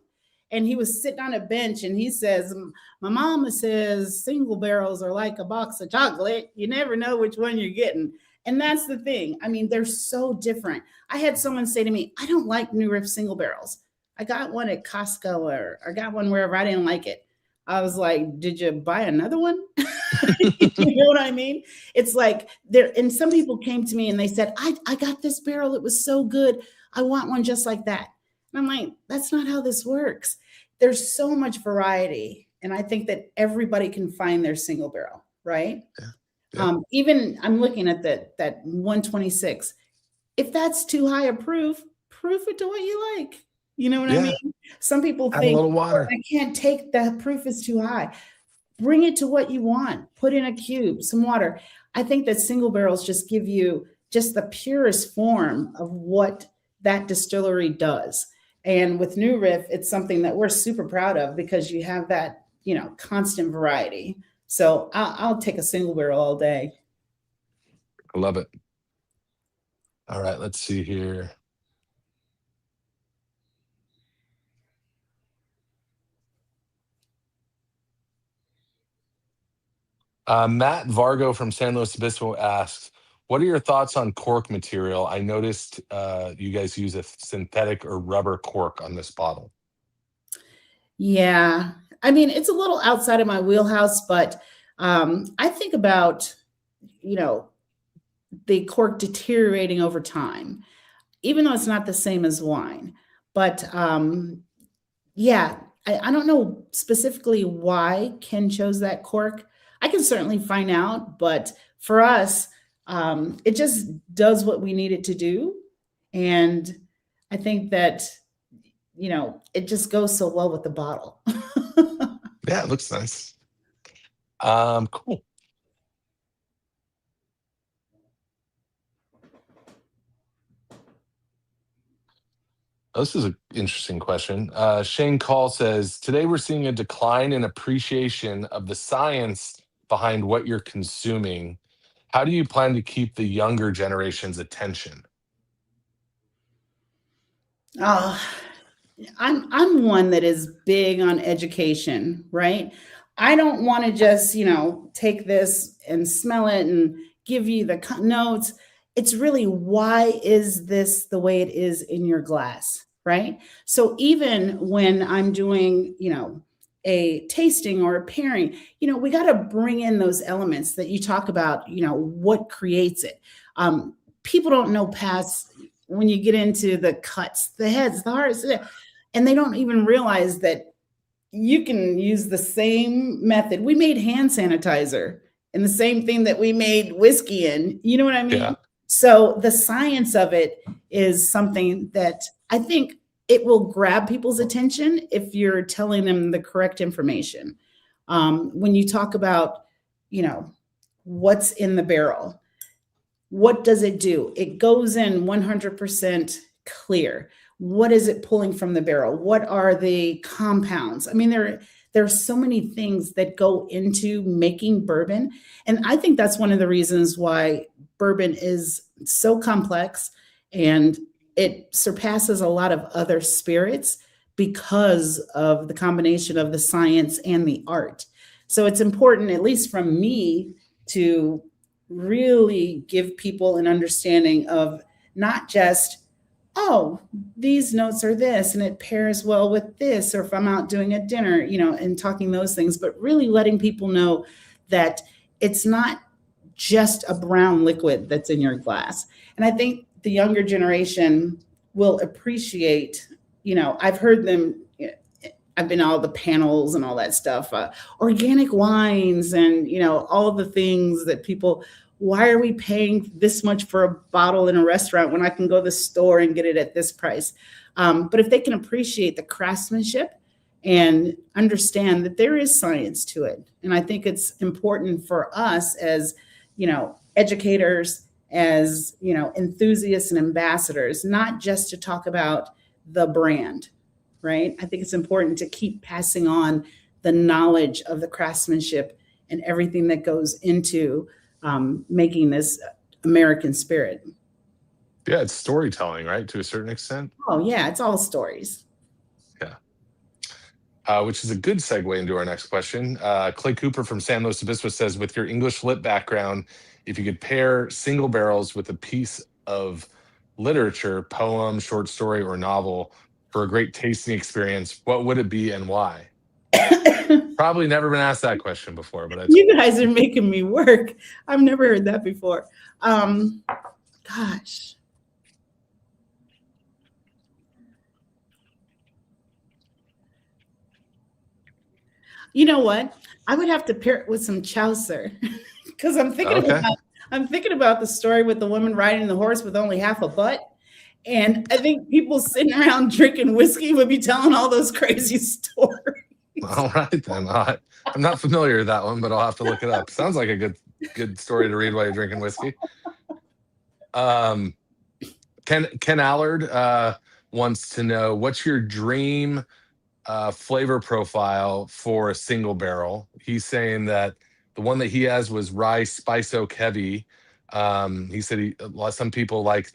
And he was sitting on a bench and he says, "My mama says single barrels are like a box of chocolate. You never know which one you're getting." And that's the thing. I mean, they're so different. I had someone say to me, "I don't like New Riff single barrels. I got one at Costco or I got one wherever. I didn't like it." I was like, "Did you buy another one?" You know what I mean? It's like there, and some people came to me and they said, I got this barrel. It was so good. I want one just like that. And I'm like, that's not how this works. There's so much variety. And I think that everybody can find their single barrel, right? Yeah. Yeah. Even I'm looking at that 126. If that's too high a proof it to what you like. You know what I mean? Some people Add think, a little water. "Oh, I can't take that proof is too high." Bring it to what you want. Put in a cube, some water. I think that single barrels just give you just the purest form of what that distillery does. And with New Riff, it's something that we're super proud of because you have that, constant variety. So I'll take a single barrel all day. I love it. All right, let's see here. Matt Vargo from San Luis Obispo asks, what are your thoughts on cork material? I noticed you guys use a synthetic or rubber cork on this bottle. Yeah. I mean, it's a little outside of my wheelhouse, but I think about, the cork deteriorating over time, even though it's not the same as wine. But yeah, I don't know specifically why Ken chose that cork. I can certainly find out, but for us, it just does what we need it to do. And I think that, it just goes so well with the bottle. Yeah, it looks nice. Cool. Oh, this is an interesting question. Shane Call says, today we're seeing a decline in appreciation of the science behind what you're consuming. How do you plan to keep the younger generation's attention? Oh, I'm one that is big on education, right? I don't want to just, take this and smell it and give you the notes. It's really, why is this the way it is in your glass, right? So even when I'm doing, a tasting or a pairing, we got to bring in those elements that you talk about, what creates it. People don't know past when you get into the cuts, the heads, the hearts, and they don't even realize that you can use the same method. We made hand sanitizer and the same thing that we made whiskey in. You know what I mean? Yeah. So the science of it is something that I think it will grab people's attention if you're telling them the correct information. When you talk about, what's in the barrel, what does it do? It goes in 100% clear. What is it pulling from the barrel? What are the compounds? I mean, there are so many things that go into making bourbon. And I think that's one of the reasons why bourbon is so complex and it surpasses a lot of other spirits because of the combination of the science and the art. So it's important, at least from me, to really give people an understanding of not just, oh, these notes are this and it pairs well with this, or if I'm out doing a dinner, and talking those things, but really letting people know that it's not just a brown liquid that's in your glass. And I think the younger generation will appreciate, I've heard them, I've been all the panels and all that stuff, organic wines and, all of the things that people, why are we paying this much for a bottle in a restaurant when I can go to the store and get it at this price? But if they can appreciate the craftsmanship and understand that there is science to it. And I think it's important for us as, educators, as, enthusiasts and ambassadors, not just to talk about the brand, right? I think it's important to keep passing on the knowledge of the craftsmanship and everything that goes into making this American spirit. Yeah, it's storytelling, right? To a certain extent. Oh, yeah, it's all stories. Yeah. Which is a good segue into our next question. Clay Cooper from San Luis Obispo says, with your English lit background, if you could pair single barrels with a piece of literature, poem, short story, or novel for a great tasting experience, what would it be and why? Probably never been asked that question before, but you guys are making me work. I've never heard that before. Gosh. You know what? I would have to pair it with some Chaucer because I'm thinking about the story with the woman riding the horse with only half a butt. And I think people sitting around drinking whiskey would be telling all those crazy stories. All right, then. I'm not familiar with that one, but I'll have to look it up. Sounds like a good story to read while you're drinking whiskey. Ken Allard wants to know, what's your dream flavor profile for a single barrel? He's saying that the one that he has was rye spice oak heavy. He said some people like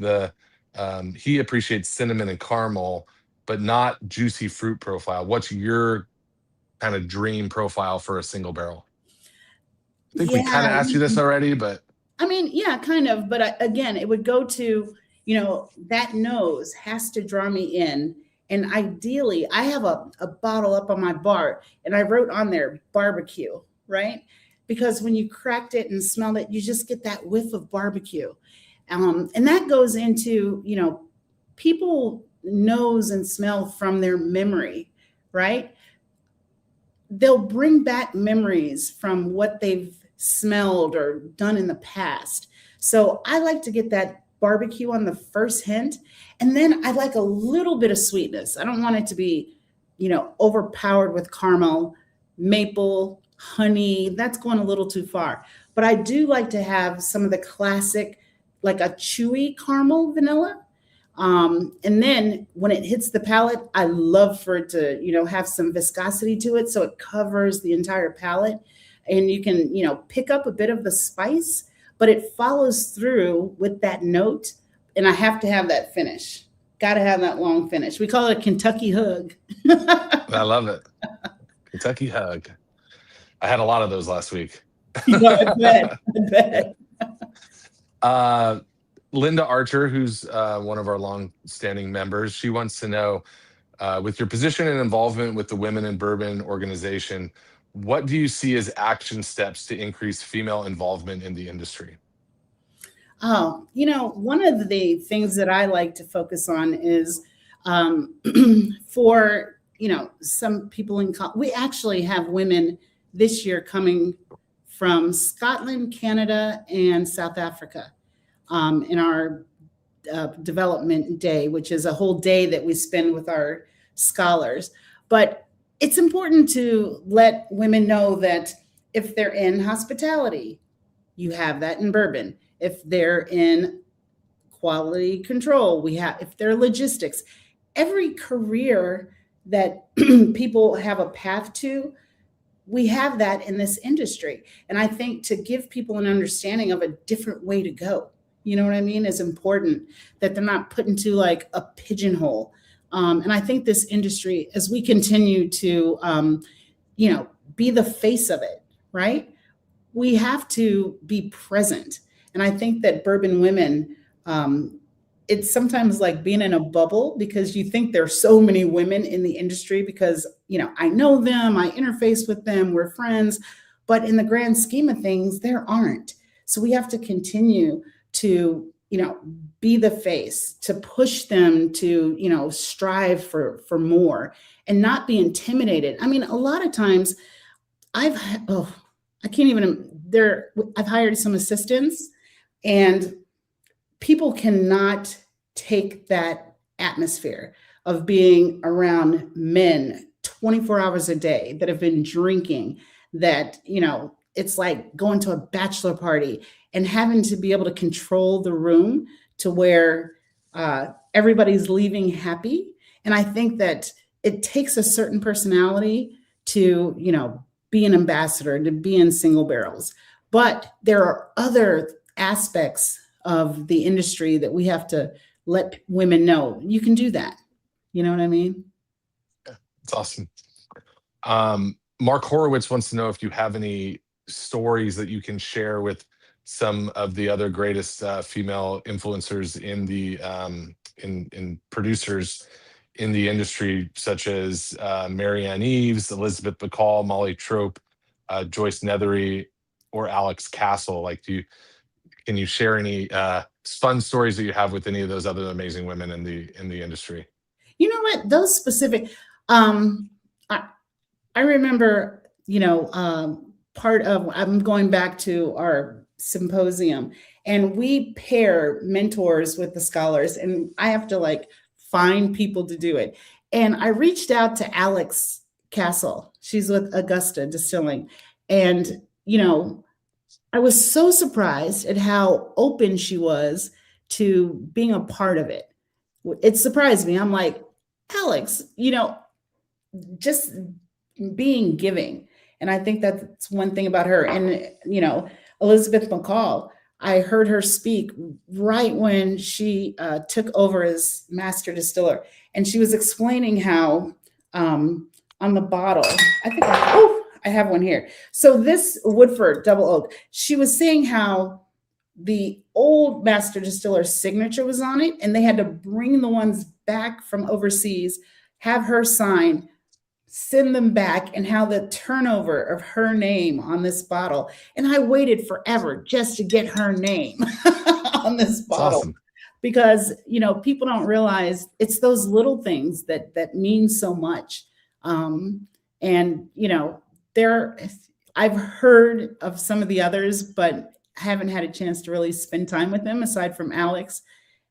he appreciates cinnamon and caramel, but not juicy fruit profile. What's your kind of dream profile for a single barrel? I think we kind of asked you this already, but I mean, yeah, kind of. But again, it would go to, that nose has to draw me in. And ideally, I have a bottle up on my bar and I wrote on there barbecue, right? Because when you cracked it and smelled it, you just get that whiff of barbecue. And that goes into, people nose and smell from their memory, right? They'll bring back memories from what they've smelled or done in the past. So I like to get that barbecue on the first hint. And then I like a little bit of sweetness. I don't want it to be, overpowered with caramel, maple, honey. That's going a little too far. But I do like to have some of the classic, like a chewy caramel vanilla. And then when it hits the palate, I love for it to, have some viscosity to it. So it covers the entire palate and you can, pick up a bit of the spice, but it follows through with that note. And I have to have that finish. Got to have that long finish. We call it a Kentucky hug. I love it. Kentucky hug. I had a lot of those last week. I bet. Linda Archer, who's one of our long-standing members, she wants to know, with your position and involvement with the Women in Bourbon organization, what do you see as action steps to increase female involvement in the industry? Oh, one of the things that I like to focus on is um, for, some people we actually have women this year coming from Scotland, Canada, and South Africa in our development day, which is a whole day that we spend with our scholars. But it's important to let women know that if they're in hospitality, you have that in Bourbon. If they're in quality control, we have, if they're logistics, every career that people have a path to, we have that in this industry. And I think to give people an understanding of a different way to go, you know what I mean, is important, that they're not put into like a pigeonhole. And I think this industry, as we continue to, be the face of it, right? We have to be present. And I think that Bourbon women, it's sometimes like being in a bubble because you think there's so many women in the industry because, I know them, I interface with them, we're friends, but in the grand scheme of things, there aren't. So we have to continue to, be the face, to push them to, strive for more and not be intimidated. I mean, a lot of times oh, I can't even there. I've hired some assistants, and people cannot take that atmosphere of being around men 24 hours a day that have been drinking, that, it's like going to a bachelor party and having to be able to control the room to where everybody's leaving happy. And I think that it takes a certain personality to, be an ambassador, to be in single barrels. But there are other aspects of the industry that we have to let women know you can do that. You know what I mean? It's awesome. Mark Horowitz wants to know if you have any stories that you can share with some of the other greatest female influencers in the in producers in the industry, such as Marianne Eves, Elizabeth Bacall, Molly Trope, Joyce Nethery, or Alex Castle. Like, can you share any fun stories that you have with any of those other amazing women in the industry? You know what? Those specific, um, I remember, part of, I'm going back to our symposium, and we pair mentors with the scholars, and I have to like find people to do it. And I reached out to Alex Castle. She's with Augusta Distilling. And, I was so surprised at how open she was to being a part of it. It surprised me. I'm like, Alex, just being giving. And I think that's one thing about her. And, Elizabeth McCall, I heard her speak right when she took over as master distiller. And she was explaining how on the bottle, I think I have one here. So this Woodford double oak, she was saying how the old master distiller's signature was on it, and they had to bring the ones back from overseas, have her sign, send them back, and how the turnover of her name on this bottle. And I waited forever just to get her name on this It's bottle awesome. because, people don't realize it's those little things that mean so much. And, there, I've heard of some of the others, but haven't had a chance to really spend time with them aside from Alex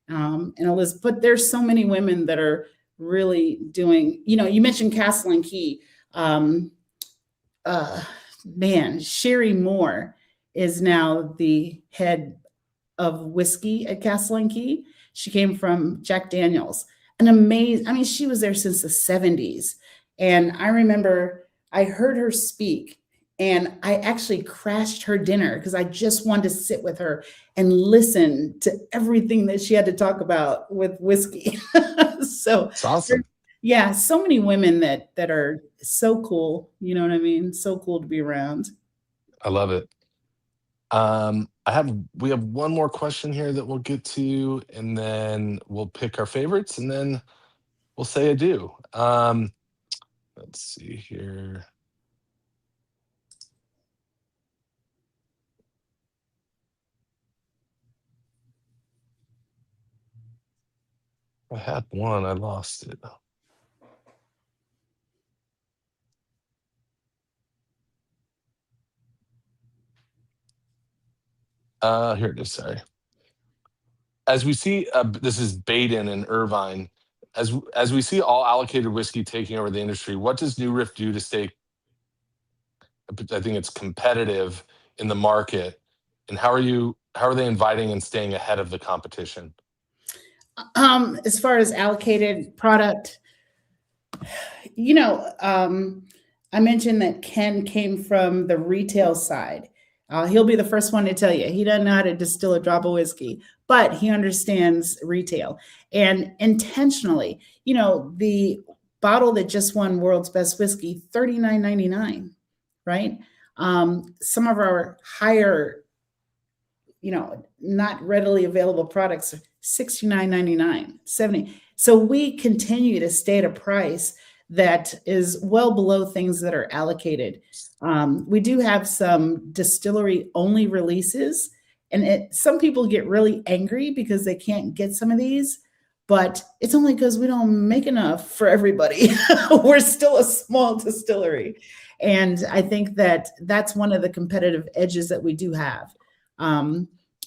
and Elizabeth. But there's so many women that are really doing, you mentioned Castle and Key. Uh, Man, Sherry Moore is now the head of whiskey at Castle and Key. She came from Jack Daniels. An amazing, I mean, she was there since the 70s. And I remember I heard her speak, and I actually crashed her dinner because I just wanted to sit with her and listen to everything that she had to talk about with whiskey. So It's awesome. yeah, so many women that are so cool. You know what I mean? So cool to be around. I love it. We have one more question here that we'll get to, and then we'll pick our favorites, and then we'll say adieu. Let's see here. I had one, I lost it. Here it is. Sorry. As we see, this is Baden and Irvine. As we see all allocated whiskey taking over the industry, what does New Riff do to stay, I think it's competitive in the market? And how are they inviting and staying ahead of the competition? As far as allocated product, you know, I mentioned that Ken came from the retail side. He'll be the first one to tell you he doesn't know how to distill a drop of whiskey, but he understands retail. And intentionally, you know, the bottle that just won World's Best Whiskey, $39.99, right? Some of our higher, you know, not readily available products are $69.99, $70. So we continue to stay at a price that is well below things that are allocated. We do have some distillery only releases, and some people get really angry because they can't get some of these, but it's only because we don't make enough for everybody. We're still a small distillery. And I think that that's one of the competitive edges that we do have.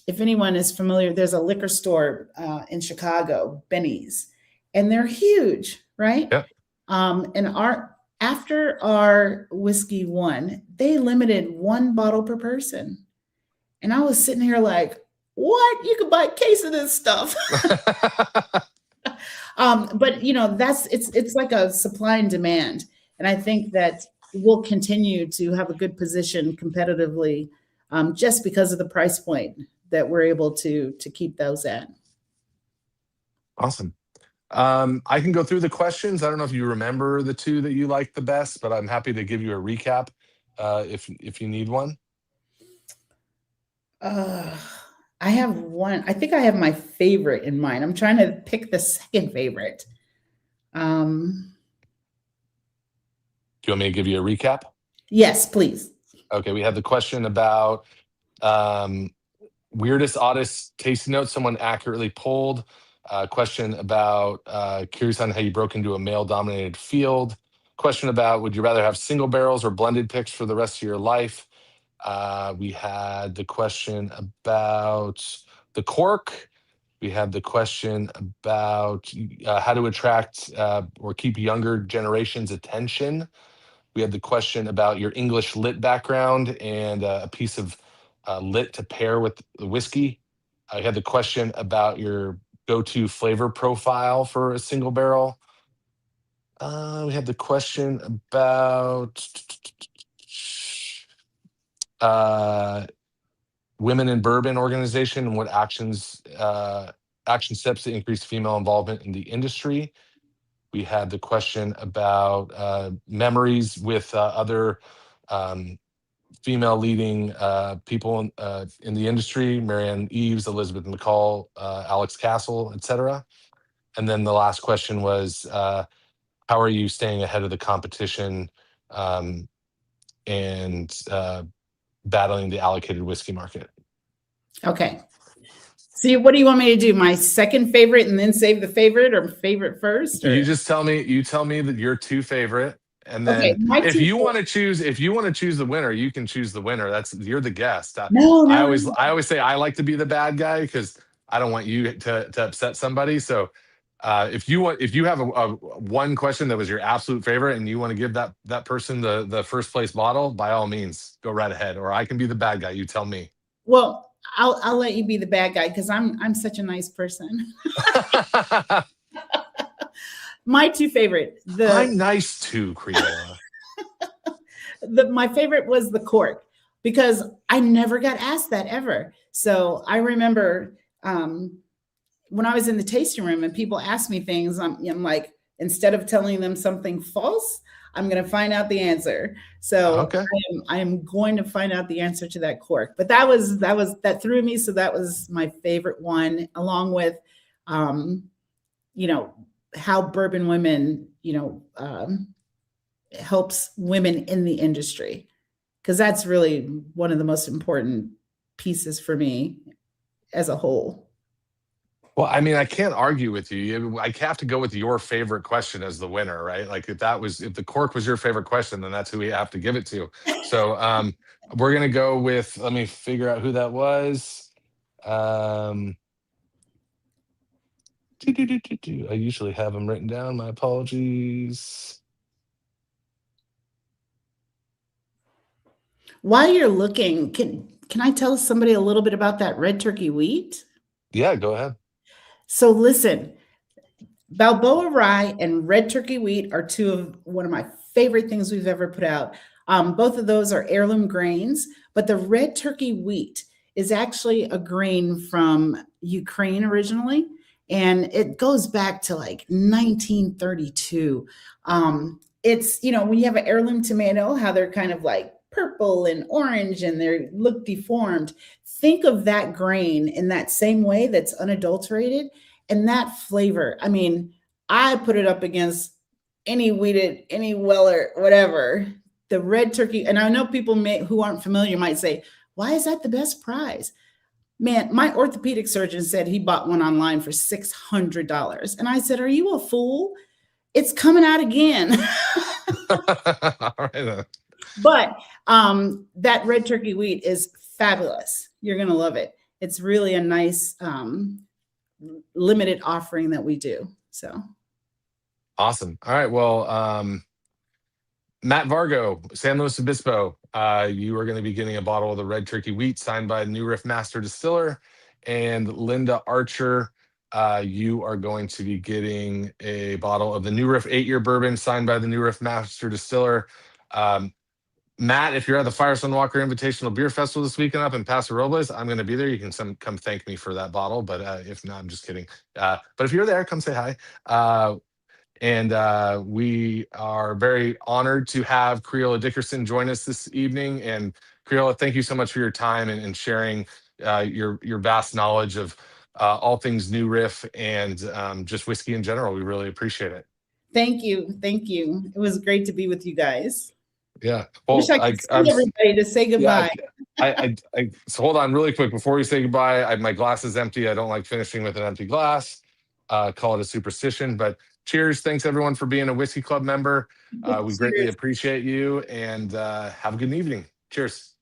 If anyone is familiar, there's a liquor store in Chicago, Benny's, and they're huge, right? Yeah. And after our whiskey won, they limited one bottle per person. And I was sitting here like, what? You could buy a case of this stuff. But you know, it's like a supply and demand. And I think that we'll continue to have a good position competitively just because of the price point that we're able to keep those at. Awesome. I can go through the questions. I don't know if you remember the two that you liked the best, but I'm happy to give you a recap if you need one. I have one. I think I have my favorite in mind. I'm trying to pick the second favorite. Do you want me to give you a recap? Yes, please. Okay, we had the question about weirdest, oddest tasting notes someone accurately pulled. Question about curious on how you broke into a male-dominated field. Question about would you rather have single barrels or blended picks for the rest of your life? We had the question about the cork. We had the question about how to attract or keep younger generations' attention. We had the question about your English lit background and a piece of lit to pair with the whiskey. I had the question about your go-to flavor profile for a single barrel. We had the question about women in bourbon organization and what action steps to increase female involvement in the industry. We had the question about memories with other female leading people in the industry, Marianne Eves, Elizabeth McCall, Alex Castle, etc. And then the last question was, how are you staying ahead of the competition and battling the allocated whiskey market? Okay. See, what do you want me to do? My second favorite and then save the favorite, or favorite first? Or? You just tell me that your two favorite. And then okay, if you want to choose the winner, you can choose the winner. You're the guest. No. I always say I like to be the bad guy because I don't want you to upset somebody. So if you have a one question that was your absolute favorite and you want to give that person the first place bottle, by all means, go right ahead. Or I can be the bad guy. You tell me. Well, I'll let you be the bad guy because I'm such a nice person. My two favorite. I'm nice too, Creola. My favorite was the cork because I never got asked that ever. So I remember when I was in the tasting room and people asked me things, I'm like, instead of telling them something false, I'm going to find out the answer. So okay. I am going to find out the answer to that cork. But that threw me. So that was my favorite one, along with, you know, how bourbon women, you know, helps women in the industry, because that's really one of the most important pieces for me as a whole. Well, I mean, I can't argue with you. I have to go with your favorite question as the winner, right? Like if the cork was your favorite question, then that's who we have to give it to. So we're gonna go with, let me figure out who that was. Um I usually have them written down. My apologies. While you're looking, can I tell somebody a little bit about that red turkey wheat? Yeah, go ahead. So listen, Balboa rye and red turkey wheat are two of one of my favorite things we've ever put out. Both of those are heirloom grains, but the red turkey wheat is actually a grain from Ukraine originally, and it goes back to like 1932. It's, when you have an heirloom tomato, how they're kind of like purple and orange and they look deformed. Think of that grain in that same way that's unadulterated and that flavor. I mean, I put it up against any wheated, any Weller, whatever. The red turkey, and I know people who aren't familiar might say, "Why is that the best prize?" Man, my orthopedic surgeon said he bought one online for $600, and I said, "Are you a fool? It's coming out again." All right. But that red turkey wheat is fabulous. You're gonna love it. It's really a nice limited offering that we do. So Awesome. All right. Well, Matt Vargo, San Luis Obispo, you are going to be getting a bottle of the Red Turkey Wheat signed by New Riff Master Distiller. And Linda Archer, you are going to be getting a bottle of the New Riff 8-year bourbon signed by the New Riff Master Distiller. Matt, if you're at the Firestone Walker Invitational Beer Festival this weekend up in Paso Robles, I'm going to be there. You can come thank me for that bottle. But if not, I'm just kidding. But if you're there, come say hi. And we are very honored to have Creola Dickerson join us this evening. And Creola, thank you so much for your time and sharing your vast knowledge of all things New Riff and just whiskey in general. We really appreciate it. thank you. Thank you. It was great to be with you guys. Yeah. I wish I could see everybody to say goodbye. So hold on really quick before we say goodbye. My glass is empty. I don't like finishing with an empty glass. Call it a superstition, but cheers. Thanks everyone for being a Whiskey Club member. We greatly appreciate you and have a good evening. Cheers.